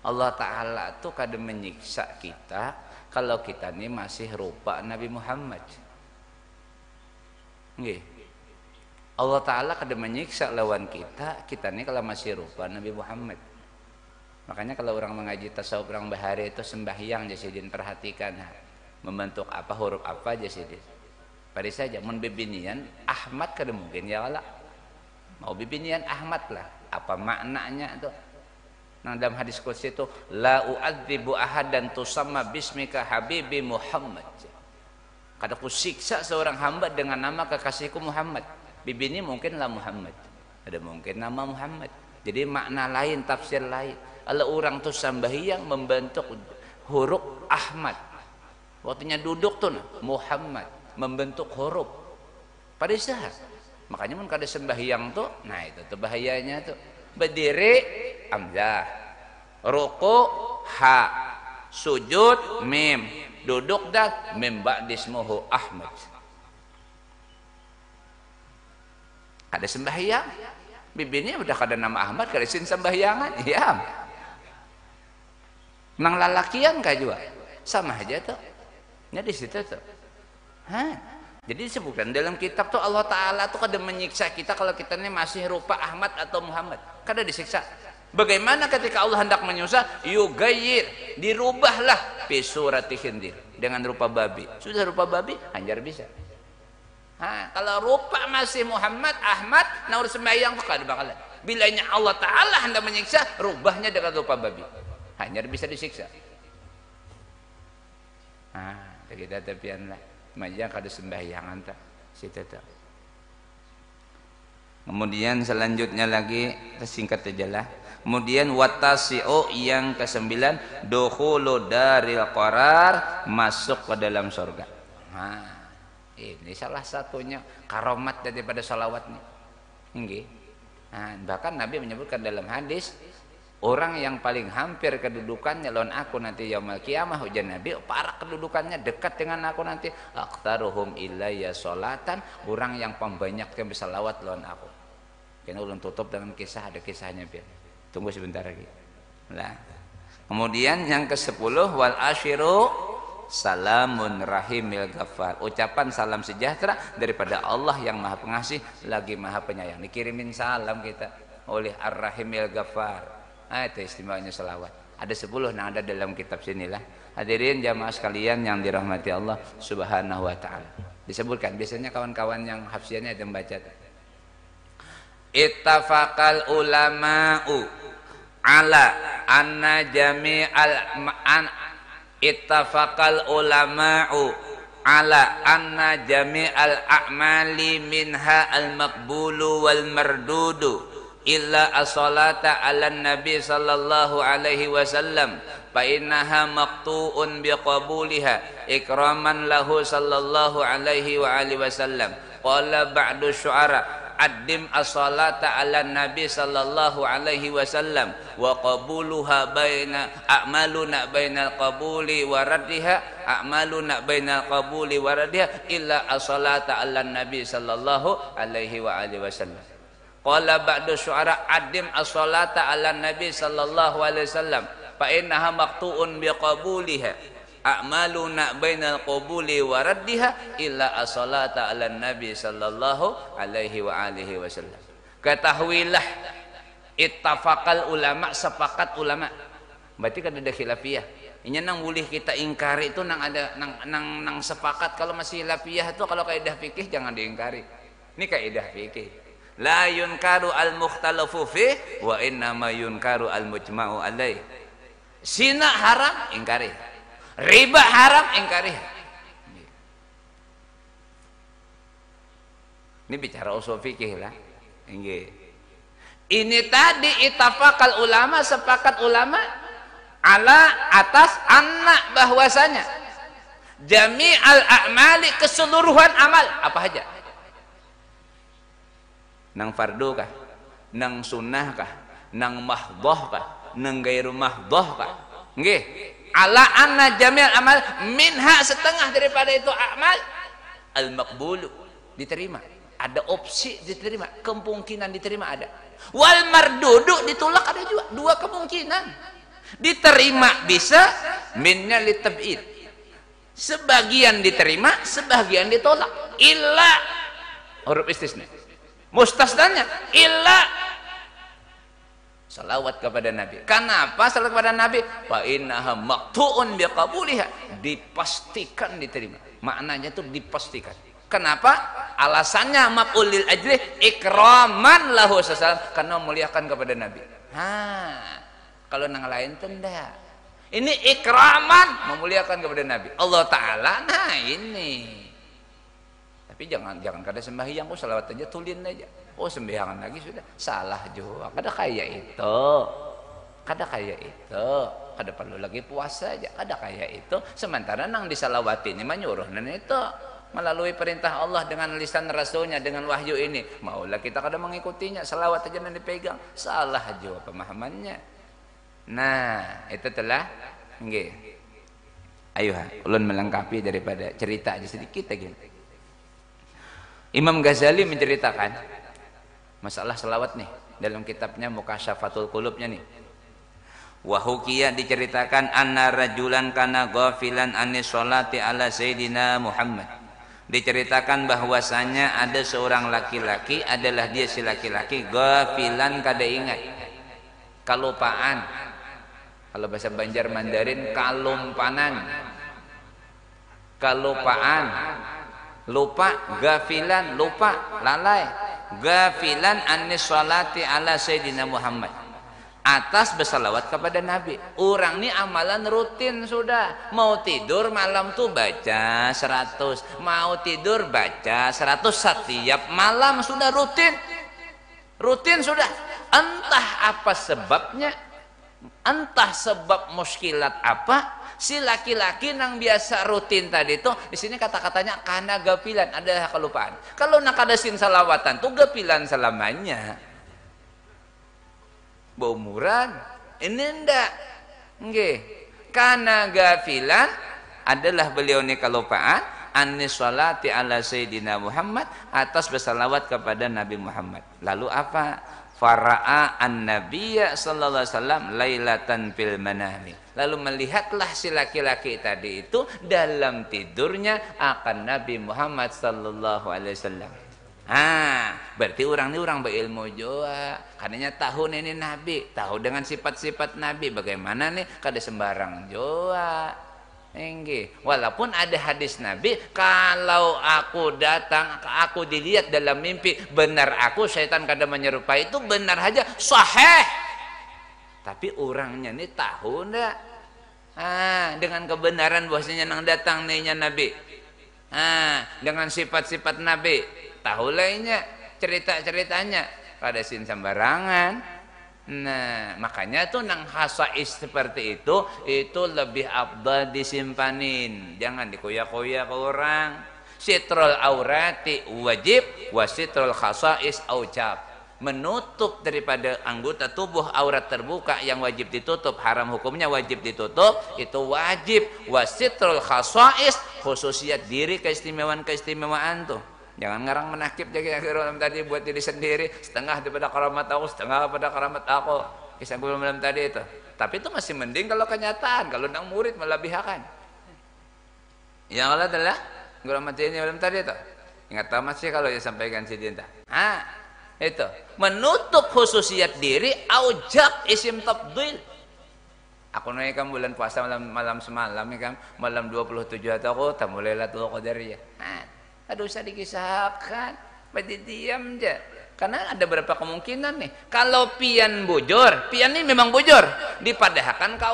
Allah Ta'ala tuh kadang menyiksa kita kalau kita ini masih rupa Nabi Muhammad. Allah Ta'ala kadang menyiksa lawan kita ini kalau masih rupa Nabi Muhammad. Makanya kalau orang mengaji tasawuf orang bahari itu sembahyang jasidin, perhatikan membentuk apa, huruf apa jasidin. Pada saja mun bibinian Ahmad kada mungkin ya Allah. Mau bibinian Ahmad lah. Apa maknanya itu? Nah dalam hadis qudsi itu la u'adzibu ahadan tusamma bismika habibi Muhammad. Kada ku siksa seorang hamba dengan nama kekasihku Muhammad. Bibini mungkinlah Muhammad. Ada mungkin nama Muhammad. Jadi makna lain, tafsir lain. Kalau orang tuh sembahyang membentuk huruf Ahmad. Waktunya duduk tuh Muhammad membentuk huruf. Pada saat makanya mun kada sembahyang tuh, nah itu tuh bahayanya tuh. Berdiri hamzah, ruku ha, sujud mim, duduk dah mim ba'dismuhu Ahmad. Ada sembahyang, bibirnya udah kada nama Ahmad, kada sin sembahyangan, ya. Nang lalakian kah juga, sama aja tuh. Nya di situ tuh. Jadi disebutkan dalam kitab tuh Allah Ta'ala tuh kada menyiksa kita kalau kita ini masih rupa Ahmad atau Muhammad, kada disiksa. Bagaimana ketika Allah hendak menyiksa? Yugayyir, dirubahlah fi surati khindir, dengan rupa babi. Sudah rupa babi anjar bisa. Kalau rupa masih Muhammad, Ahmad, naur sembahyang tuh kada bakalan. Bilanya Allah Ta'ala hendak menyiksa, rubahnya dengan rupa babi, anjar bisa disiksa. Kita tepian lah. Majang kada sembahyangan tak situ tak. Kemudian selanjutnya lagi singkat aja lah. Kemudian watasi'u yang ke-9 dukhulu daril qarar, masuk ke dalam surga. Ini salah satunya karomat daripada salawat nih. Nggih. Bahkan Nabi menyebutkan dalam hadis, orang yang paling hampir kedudukannya lawan aku nanti yaumul qiyamah, ujar Nabi, para kedudukannya dekat dengan aku nanti, aqtaruhum ilayya sholatan, orang yang pembanyaknya bersalawat lawan aku. Kena ulun tutup dengan kisah, ada kisahnya biar. Tunggu sebentar lagi. Nah. Kemudian yang ke-10 wal ashiru salamun rahimil ghafar. Ucapan salam sejahtera daripada Allah yang Maha Pengasih lagi Maha Penyayang. Dikirimin salam kita oleh Ar-Rahimil Ghafar. Itu istimewanya selawat. Ada 10 yang ada dalam kitab sinilah. Hadirin jamaah sekalian yang dirahmati Allah Subhanahu wa taala. Disebutkan biasanya kawan-kawan yang hafsiannya ada membaca. Ittafaqal ulama'u ala anna jami'al ittafaqal ulama'u ala anna jami'al a'mali minha al-maqbulu wal mardudu illa as-salata 'alan nabi sallallahu alaihi wasallam fa innaha maqtu'un biqabuliha ikraman lahu sallallahu alaihi wa alihi wasallam. Qala ba'du syu'ara addim as-salata 'alan nabi sallallahu alaihi wasallam wa qabuluha baina a'maluna bainal qabuli wa raddiha a'maluna bainal qabuli wa raddiha illa as-salata 'alan nabi sallallahu alaihi wa alihi wasallam. Qala ba'du syu'ara addim as-salata 'ala nabi sallallahu alaihi wasallam fa innaha maqtu'un biqabuliha a'maluna bainal qabuli wa raddiha illa as-salata 'ala nabi sallallahu alaihi wa alihi wasallam. Ketahuilah ittafaqal ulama, sepakat ulama. Berarti kan ada khilafiyah. Ini nang boleh kita ingkari itu nang ada nang sepakat. Kalau masih khilafiyah itu kalau kaidah fikih jangan diingkari. Ini kaidah fikih. La yunkaru al-mukhtalafu fi wa innama yunkaru al-mujma'u alaih. Zina haram, ingkari. Riba haram, ingkari. Ini bicara usul fikih lah. Ini tadi ittafaqal ulama, sepakat ulama ala atas anak bahwasanya jami'al a'mali, keseluruhan amal apa aja, nang fardu kah, nang sunnah kah, nang mahdhah kah, nang gairu mahdhah kah, nggih, ala anna jami'al amal minha, setengah daripada itu amal al maqbulu, diterima, ada opsi diterima, kemungkinan diterima ada. Wal mardudu ditolak ada juga, dua kemungkinan. Diterima bisa, minnya litab'id. Sebagian diterima, sebagian ditolak. Illa huruf istisna. Mustasnanya illa salawat kepada Nabi. Kenapa salawat kepada Nabi? Fa innaha maqtu'un biqabuliha. Dipastikan diterima. Maknanya itu dipastikan. Kenapa? Alasannya maf'ul lil ajli ikraman lahu sallallahu, karena memuliakan kepada Nabi. Kalau nang lain tuh enggak. Ini ikraman, memuliakan kepada Nabi. Allah Ta'ala, nah ini. Tapi jangan kada sembahyang, salawat aja, tulin aja. Sembahyang lagi sudah. Salah juga. Kada kayak itu. Kada kayak itu. Kada perlu lagi puasa aja. Kada kayak itu. Sementara nang disalawati ini menyuruhnan itu. Melalui perintah Allah dengan lisan Rasulnya, dengan wahyu ini. Maulah kita kada mengikutinya. Salawat aja yang dipegang. Salah juga pemahamannya. Nah, itu telah nggih. Ayo ulun melengkapi daripada cerita aja sedikit lagi. Imam Ghazali menceritakan masalah selawat nih dalam kitabnya Mukasyafatul Qulubnya nih. Wa hukiya diceritakan anna rajulan kana ghafilan anis sholati ala sayyidina Muhammad. Diceritakan bahwasanya ada seorang laki-laki, adalah dia si laki-laki ghafilan kada ingat, kalupaan. Kalau bahasa Banjar Mandarin kalumpanan, kalupaan, lupa, gafilan, lupa, lalai. Gafilan anis sholati ala sayyidina Muhammad, atas bersalawat kepada Nabi. Orang ini amalan rutin sudah. Mau tidur malam tuh baca 100, mau tidur baca 100 setiap malam, sudah rutin. Rutin sudah. Entah apa sebabnya, entah sebab muskilat apa, si laki-laki nang biasa rutin tadi itu, di sini kata-katanya karena gafilan, ada kelupaan. Kalau nak ada sin salawatan tuh gafilan selamanya. Beumuran ini ndak nggih, karena gafilan adalah beliau ini kelupaan anis sholati ala sayyidina Muhammad, atas bersalawat kepada Nabi Muhammad. Lalu apa? Fara'a an-nabiyya sallallahu alaihi wasallam lailatan fil manami. Lalu melihatlah si laki-laki tadi itu dalam tidurnya akan Nabi Muhammad sallallahu alaihi wasallam. Berarti orang ini orang berilmu juga. Karena tahu ini Nabi, tahu dengan sifat-sifat Nabi. Bagaimana nih? Kada sembarang juga. Walaupun ada hadis Nabi, kalau aku datang, aku dilihat dalam mimpi, benar aku, syaitan kada menyerupai, itu benar aja, sahih. Tapi orangnya ini tahu ndak? Dengan kebenaran bahwasanya nang datang nihnya Nabi. Dengan sifat-sifat Nabi, tahu lainnya, cerita-ceritanya, kada sin sembarangan. Nah, makanya tuh nang khasais seperti itu lebih afdal disimpanin, jangan dikoyak-koyak ke orang. Sitrul aurati wajib, wasitrul khasais aujab. Menutup daripada anggota tubuh aurat terbuka yang wajib ditutup, haram hukumnya wajib ditutup, itu wajib. Wasitrul khasais, khususiat diri, keistimewaan tuh. Jangan ngarang menakib jaga tadi buat diri sendiri, setengah daripada keramat aku, setengah daripada keramat aku. Kisah gue malam tadi itu. Tapi itu masih mending kalau kenyataan, kalau nang murid melebihkan. Yang Allah adalah keramat ini malam tadi itu. Ingat tamat sih kalau dia sampaikan si Dinta. Itu menutup khususiat diri, aujab isim tabdil. Aku naikkan bulan puasa malam semalam ya kan, malam 27 atau aku tamu Lailatul Qadariyah. Aduh, usah dikisahkan, berarti diam aja. Karena ada beberapa kemungkinan nih. Kalau pian bujur, pian ini memang bujur, dipadahkan ke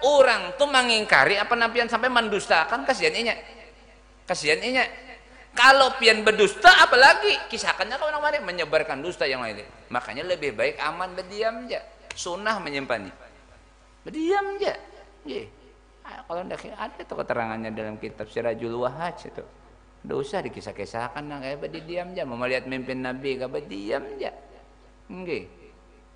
orang tuh mengingkari apa napian sampai mendustakan, kasihan inya. Kalau pian berdusta, apalagi kisahkannya ke orang lain, menyebarkan dusta yang lain. Makanya lebih baik aman berdiam aja. Sunnah menyimpannya. Berdiam aja. Kalau ada itu keterangannya dalam kitab Sirajul Wahhaj itu. Tidak usah dikisah-kisahkan, kayak berdiam aja. Mau melihat mimpin Nabi, kayak berdiam aja.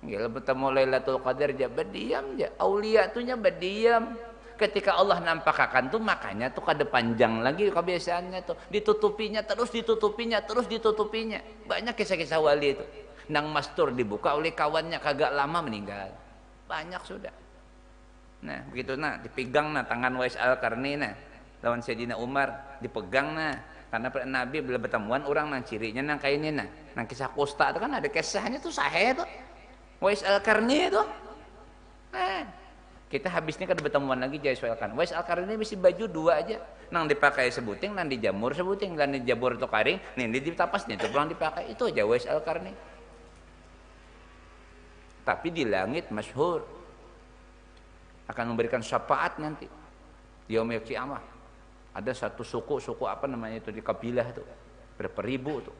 Kalau bertemu Lailatul Qadar aja, berdiam aja. Aulia tuhnya berdiam. Ketika Allah nampakkan tuh makanya tuh kada panjang lagi kebiasaannya tuh, ditutupinya terus ditutupinya terus ditutupinya. Banyak kisah-kisah wali itu. Nang mastur dibuka oleh kawannya kagak lama meninggal. Banyak sudah. Nah, begitu nah dipegang nah tangan Wais Al-Qarni nah lawan Sayyidina Umar dipegang nah karena Nabi bila bertemuan orang nang cirinya nang kayak ini nah nang kisah Kosta itu kan ada kisahnya tuh sahih tuh Wais Al-Qarni itu nah kita habisnya kan bertemuan lagi Wais Al-Qarni. Wais Al-Qarni ini mesti baju dua aja nang dipakai sebuting nang dijamur sebuting nang dijabur itu karing nih ditapas nih tuh pulang dipakai itu aja Wais Al-Qarni. Tapi di langit masyhur akan memberikan syafaat nanti di yaumil qiyamah. Ada satu suku apa namanya itu di kabilah itu berapa ribu tuh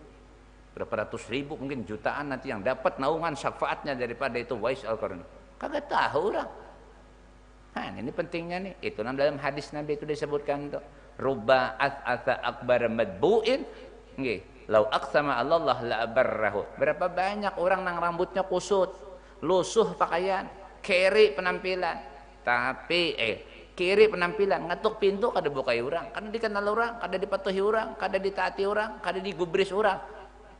berapa ratus ribu mungkin jutaan nanti yang dapat naungan syafaatnya daripada itu Wais Al-Qarni. Kagak tahu orang. Nah ini pentingnya nih itu dalam hadis Nabi itu disebutkan tuh ruba at'atha akbar madbu'in nggih lau aqsama Allah la abarrahu. Berapa banyak orang nang rambutnya kusut lusuh pakaian keri penampilan tapi kiri penampilan ngatuk pintu kada bukai orang kada dikenal orang kada dipatuhi orang kada ditaati orang kada digubris orang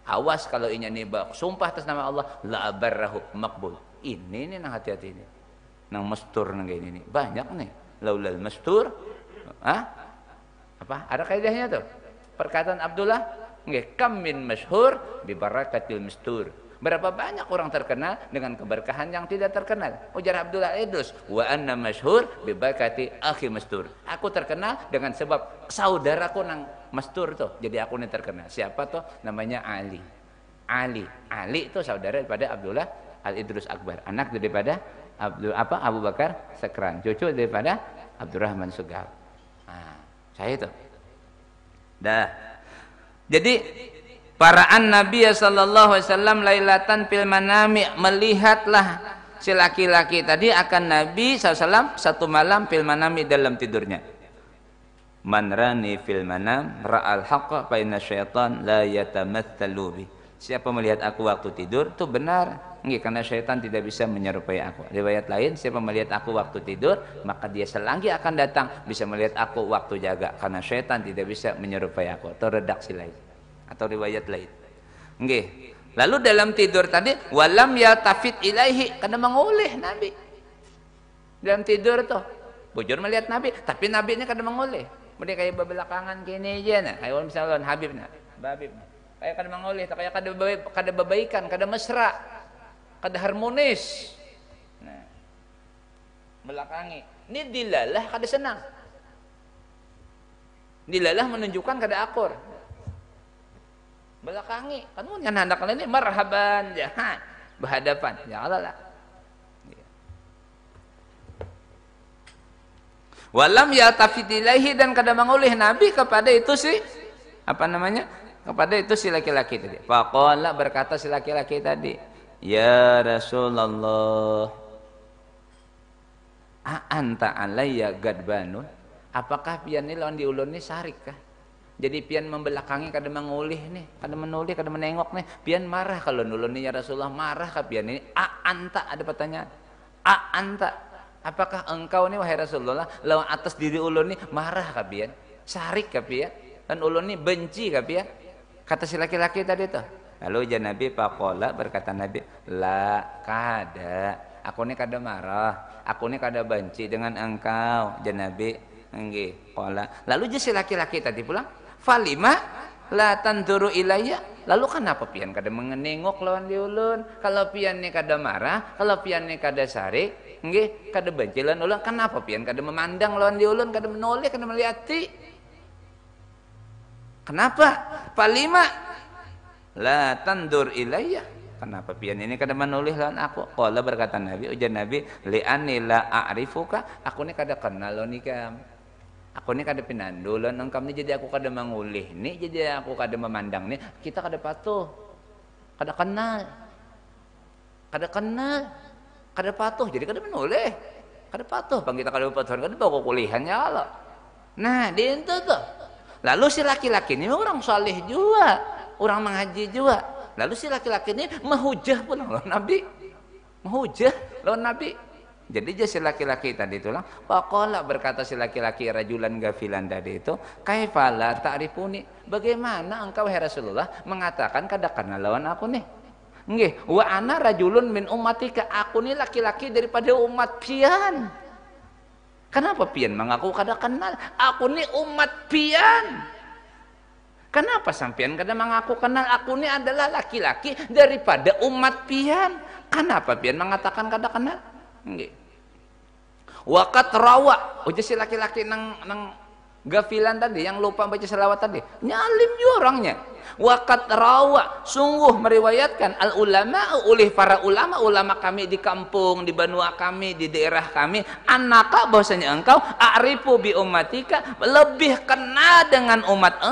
awas kalau inya nibak sumpah atas nama Allah la abarrahu makbul. Ini nih nang hati-hati ini nang mastur nang kayak ini banyak nih laulal mastur apa ada kaidahnya tuh perkataan Abdullah nggih kam min masyhur bi barakatil mastur. Berapa banyak orang terkenal dengan keberkahan yang tidak terkenal. Ujar Abdullah Idrus, wa anna masyhur bi barakati akhi mastur. Aku terkenal dengan sebab saudaraku nang mastur tuh. Jadi aku ini terkenal. Siapa tuh? Namanya Ali. Ali itu saudara daripada Abdullah Al-Idrus Akbar, anak daripada Abu Bakar Sekran, cucu daripada Abdurrahman Sugab. Nah, saya itu. Dah. Jadi paraan Nabi sallallahu alaihi wasallam lailatan fil manami melihatlah si laki-laki tadi akan Nabi SAW satu malam fil manami dalam tidurnya. Man rani fil manam ra'al haqqa fa inna syaitan la yatamatsalu bi. Siapa melihat aku waktu tidur itu benar. Nggih, karena syaitan tidak bisa menyerupai aku. Riwayat lain, siapa melihat aku waktu tidur, maka dia selagi akan datang bisa melihat aku waktu jaga karena syaitan tidak bisa menyerupai aku. Atau redaksi lain. Atau riwayat lain. Nggih. Lalu dalam tidur tadi walam yatafit ilaihi kada mengoleh Nabi. Dalam tidur tuh bujur melihat Nabi, tapi Nabi ini kada mengoleh. Mereka kayak belakangan kini aja nah. Kayak misalnya Habibna, Babibna. Kayak kada mengoleh, kayak kada babaikan, kada mesra, kada harmonis. Nah. Belakangi. Ini dilalah kada senang. Dilalah menunjukkan kada akur. Belakangi kan yang hendak ini marhaban ya berhadapan ya Allah lah. Walam yatafit ilaihi dan kada mengoleh Nabi kepada itu si apa namanya kepada itu si laki-laki tadi. Faqala berkata si laki-laki tadi, ya Rasulullah anta alayya gadbanun, apakah pian ini lawan diulun ni sarik kah? Jadi pian membelakangi kada mengoleh nih, kada menoleh, kada menengok nih. Pian marah kalau nulun nih ya Rasulullah, marah ka pian ini. Anta ada pertanyaan. Anta, apakah engkau nih wahai Rasulullah lawan atas diri ulun nih marah ka pian? Sarik ka pian? Dan ulun nih benci ka pian? Kata si laki-laki tadi tuh. Lalu ya Nabi faqala berkata Nabi, la kada. Aku nih kada marah, aku nih kada benci dengan engkau, ya Nabi. Nggih, qala. Lalu si laki-laki tadi pulang falima la tanduru ilayya. Lalu kenapa pian kada mengenengok lawan diulun? Kalau pian ni kada marah, kalau pian ni kada sarik, nggih, kada benci lawan ulun, kenapa pian kada memandang lawan diulun, kada menoleh, kada melihati? Kenapa? Falima la tandur ilayya. Kenapa pian ini kada menoleh lawan aku? Qala berkata Nabi, ujar Nabi, li'anni la a'rifuka, aku ni kada kenal lawan ikam. Aku ni kada pinandulan engkau ni jadi aku kada mengulih ni jadi aku kada memandang ni kita kada patuh kada kenal kada patuh jadi kada menoleh kada patuh bang kita kada patuh kada bawa kulihannya Allah. Nah di itu tuh lalu si laki-laki ini orang saleh juga orang mengaji juga lalu si laki-laki ini mahujah pun lawan Nabi mahujah lawan Nabi Jadi dia si laki-laki tadi itu lah, faqala berkata si laki-laki rajulan gafilan tadi itu, kaifa la ta'rifuni? Bagaimana engkau hai Rasulullah mengatakan kada kenal lawan aku nih? Nggih, wa ana rajulun min ummatika, aku nih laki-laki daripada umat pian. Kenapa pian mengaku kada kenal? Aku nih umat pian. Kenapa sampean kada mengaku kenal? Aku nih adalah laki-laki daripada umat pian. Kenapa pian mengatakan kada kenal? Nggih. Waqat rawa, ujar si laki-laki nang gafilan tadi yang lupa baca selawat tadi. Nyalim juga orangnya. Waqat rawa, sungguh meriwayatkan al ulama oleh para ulama kami di kampung, di benua kami, di daerah kami, annaka bahwasanya engkau a'rifu bi ummatika, lebih kenal dengan umat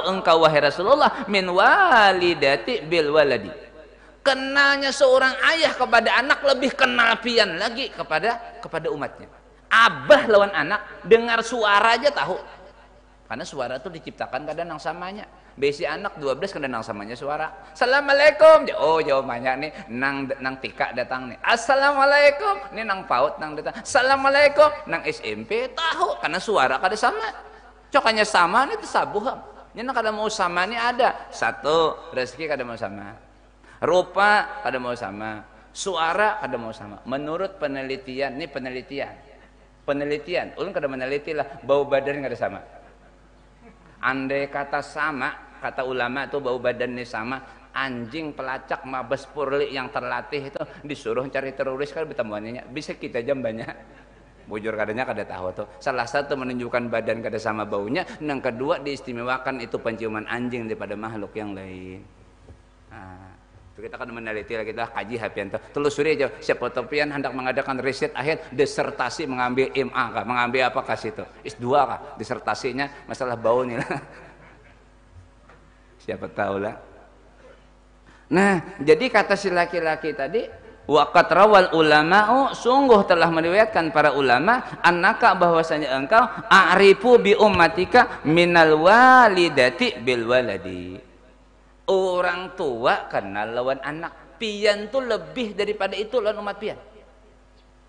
engkau wahai Rasulullah min walidati bil waladi. Kenalnya seorang ayah kepada anak lebih kenal pian lagi kepada umatnya. Abah lawan anak dengar suara aja tahu. Karena suara itu diciptakan kadang nang samanya. Besi anak 12 kadang nang samanya suara. Assalamualaikum. Oh jawabannya nih nang tika datang nih. Assalamualaikum. Ini nang PAUD nang datang. Assalamualaikum. Nang SMP tahu karena suara kada sama. Cokanya sama nih tersabuham. Ini kada mau sama nih ada. Satu rezeki kada mau sama. Rupa kada mau sama, suara kada mau sama. Menurut penelitian, ini penelitian, ulun kada meneliti lah, bau badan kada sama. Andai kata sama, kata ulama itu bau badan ini sama, anjing pelacak Mabes Purli yang terlatih itu disuruh cari teroris kan bertemuannya bisa kita jam banyak. Bujur kadanya kada tahu tuh. Salah satu menunjukkan badan kada sama baunya, yang kedua diistimewakan itu penciuman anjing daripada makhluk yang lain. Nah, kita akan meneliti lagi, kita kaji hapian telusuri aja siapa topian hendak mengadakan riset akhir disertasi mengambil MA kah, mengambil apa kah situ S2 kah, disertasinya masalah bau nih lah. Siapa tahu lah. Nah jadi kata si laki-laki tadi, waqat rawal ulama'u, sungguh telah meriwayatkan para ulama, annaka bahwasanya engkau a'rifu bi ummatika minal walidati bil waladi. Orang tua kenal lawan anak. Pian tuh lebih daripada itu lawan umat pian.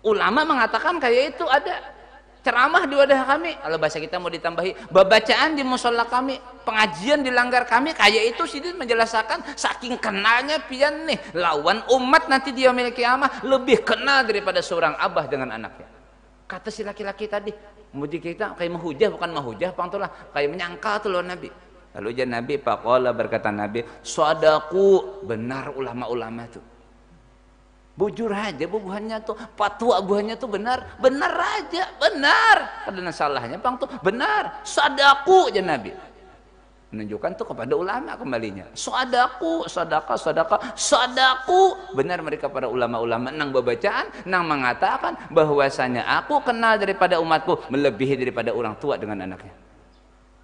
Ulama mengatakan kayak itu ada ceramah di wadah kami. Kalau bahasa kita mau ditambahi, bacaan di musola kami, pengajian di langgar kami, kayak itu sih menjelaskan saking kenalnya pian nih lawan umat nanti dia memiliki kiamah lebih kenal daripada seorang abah dengan anaknya. Kata si laki-laki tadi, muji kita kayak menghujah bukan menghujah, pangtulah kayak menyangkal tuh lawan Nabi. Lalu jadi Nabi faqala berkata Nabi, "Shadaku," benar ulama-ulama itu. Bujur aja bubuhannya tuh, fatwa bubuhannya tuh benar, benar aja, benar. Ada salahnya pang tuh, benar. Shadaku aja Nabi. Menunjukkan tuh kepada ulama kembalinya. Shadaku, sadaqah, shadaku. Benar mereka para ulama-ulama nang bacaan, nang mengatakan bahwasanya aku kenal daripada umatku melebihi daripada orang tua dengan anaknya.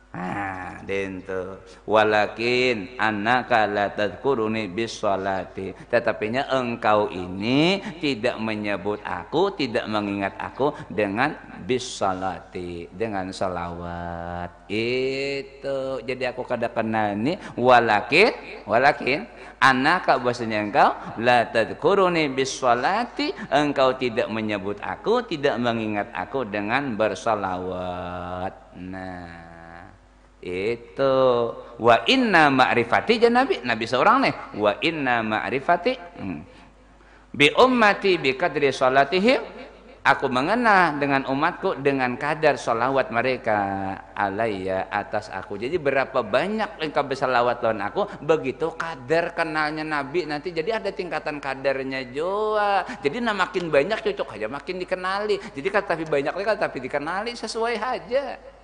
Ah, dento. Walakin annaka la tadhkuruni bis sholati. Tetapinya engkau ini tidak menyebut aku, tidak mengingat aku dengan bis sholati, dengan salawat. Itu. Jadi aku kada kenal ini walakin annaka bahwasanya engkau la tadhkuruni bis sholati, engkau tidak menyebut aku, tidak mengingat aku dengan bersalawat. Nah, itu wa inna ma'rifati jan Nabi seorang nih, wa inna ma'rifati bi ummati bi qadri salatihim, aku mengenal dengan umatku dengan kadar salawat mereka alayya atas aku. Jadi berapa banyak engkau bersalawat lawan aku, begitu kadar kenalnya Nabi nanti. Jadi ada tingkatan kadarnya juga. Jadi makin banyak cocok aja makin dikenali. Jadi kata tapi banyak tapi dikenali sesuai aja.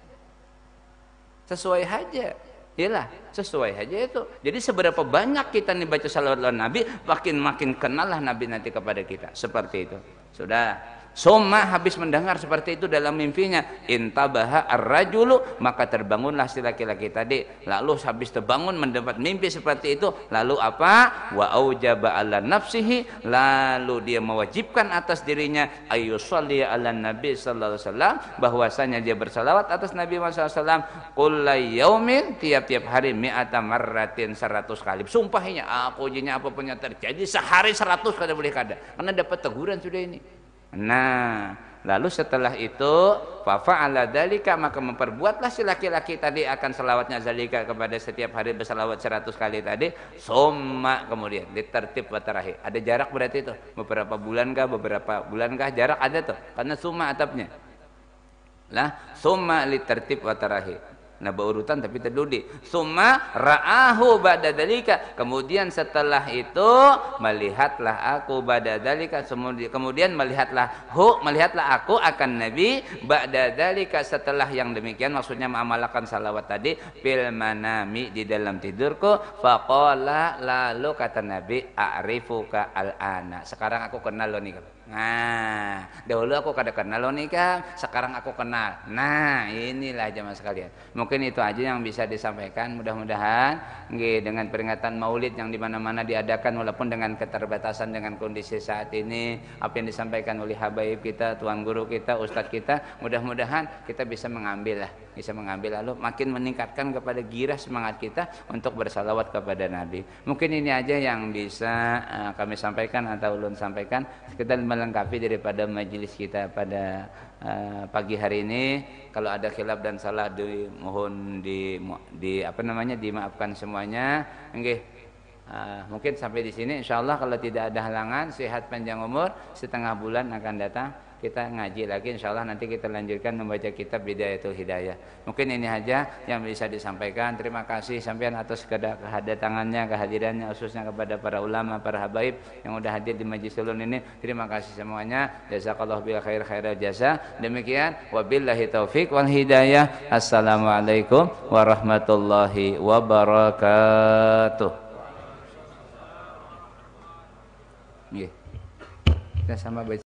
Sesuai aja, iyalah sesuai aja itu. Jadi seberapa banyak kita nih baca salawat Nabi, makin kenal lah Nabi nanti kepada kita. Seperti itu. Sudah. Soma habis mendengar seperti itu dalam mimpinya, intabaha ar-rajulu, maka terbangunlah si laki-laki tadi. Lalu habis terbangun mendapat mimpi seperti itu, lalu apa? Wa aujaba ala nafsihi, lalu dia mewajibkan atas dirinya ayyusalli ala nabi sallallahu alaihi wasallam, bahwasanya dia bersalawat atas Nabi sallallahu alaihi wasallam kullai yaumin, tiap-tiap hari mi'ata marratin, 100 kali. Sumpahnya aku jinya apapun yang terjadi sehari 100 kada boleh kada, karena dapat teguran sudah ini. Nah, lalu setelah itu fa fa'ala dzalika, maka memperbuatlah si laki-laki tadi akan selawatnya zalika kepada setiap hari berselawat 100 kali tadi. Summa, kemudian ditertib wa tarahi. Ada jarak berarti itu. Beberapa bulankah jarak ada tuh. Karena summa atapnya. Lah, summa litertib wa tarahi. Nah, berurutan tapi terdudi. Summa ra'ahu ba'da dzalika, kemudian setelah itu melihatlah aku ba'da dzalika, kemudian melihatlah aku akan Nabi ba'da dzalika, setelah yang demikian, maksudnya mengamalkan salawat tadi, fil manami, di dalam tidurku. Faqala, lalu kata Nabi, a'rifuka al-ana, sekarang aku kenal lo nih. Nah, dahulu aku kada kenal lo nih Kang, sekarang aku kenal. Nah, inilah jemaah sekalian. Mungkin itu aja yang bisa disampaikan. Mudah-mudahan dengan peringatan Maulid yang dimana-mana diadakan, walaupun dengan keterbatasan dengan kondisi saat ini, apa yang disampaikan oleh habaib kita, tuan guru kita, ustadz kita, mudah-mudahan kita bisa mengambil lalu makin meningkatkan kepada girah semangat kita untuk bersalawat kepada Nabi. Mungkin ini aja yang bisa kami sampaikan atau ulun sampaikan. Kita melengkapi daripada majelis kita pada pagi hari ini. Kalau ada khilaf dan salah dimohon dimaafkan semuanya. Mungkin sampai di sini insyaallah. Kalau tidak ada halangan, sehat panjang umur, setengah bulan akan datang kita ngaji lagi insyaallah. Nanti kita lanjutkan membaca kitab Bidayatul Hidayah. Mungkin ini aja yang bisa disampaikan. Terima kasih sampean atas kedatangannya, kehadirannya, khususnya kepada para ulama, para habaib yang sudah hadir di majlis ulun ini. Terima kasih semuanya. Jazakallahu bil khairal jasa. Demikian, wabillahi taufik wal hidayah. Assalamualaikum warahmatullahi wabarakatuh. Kita sama baca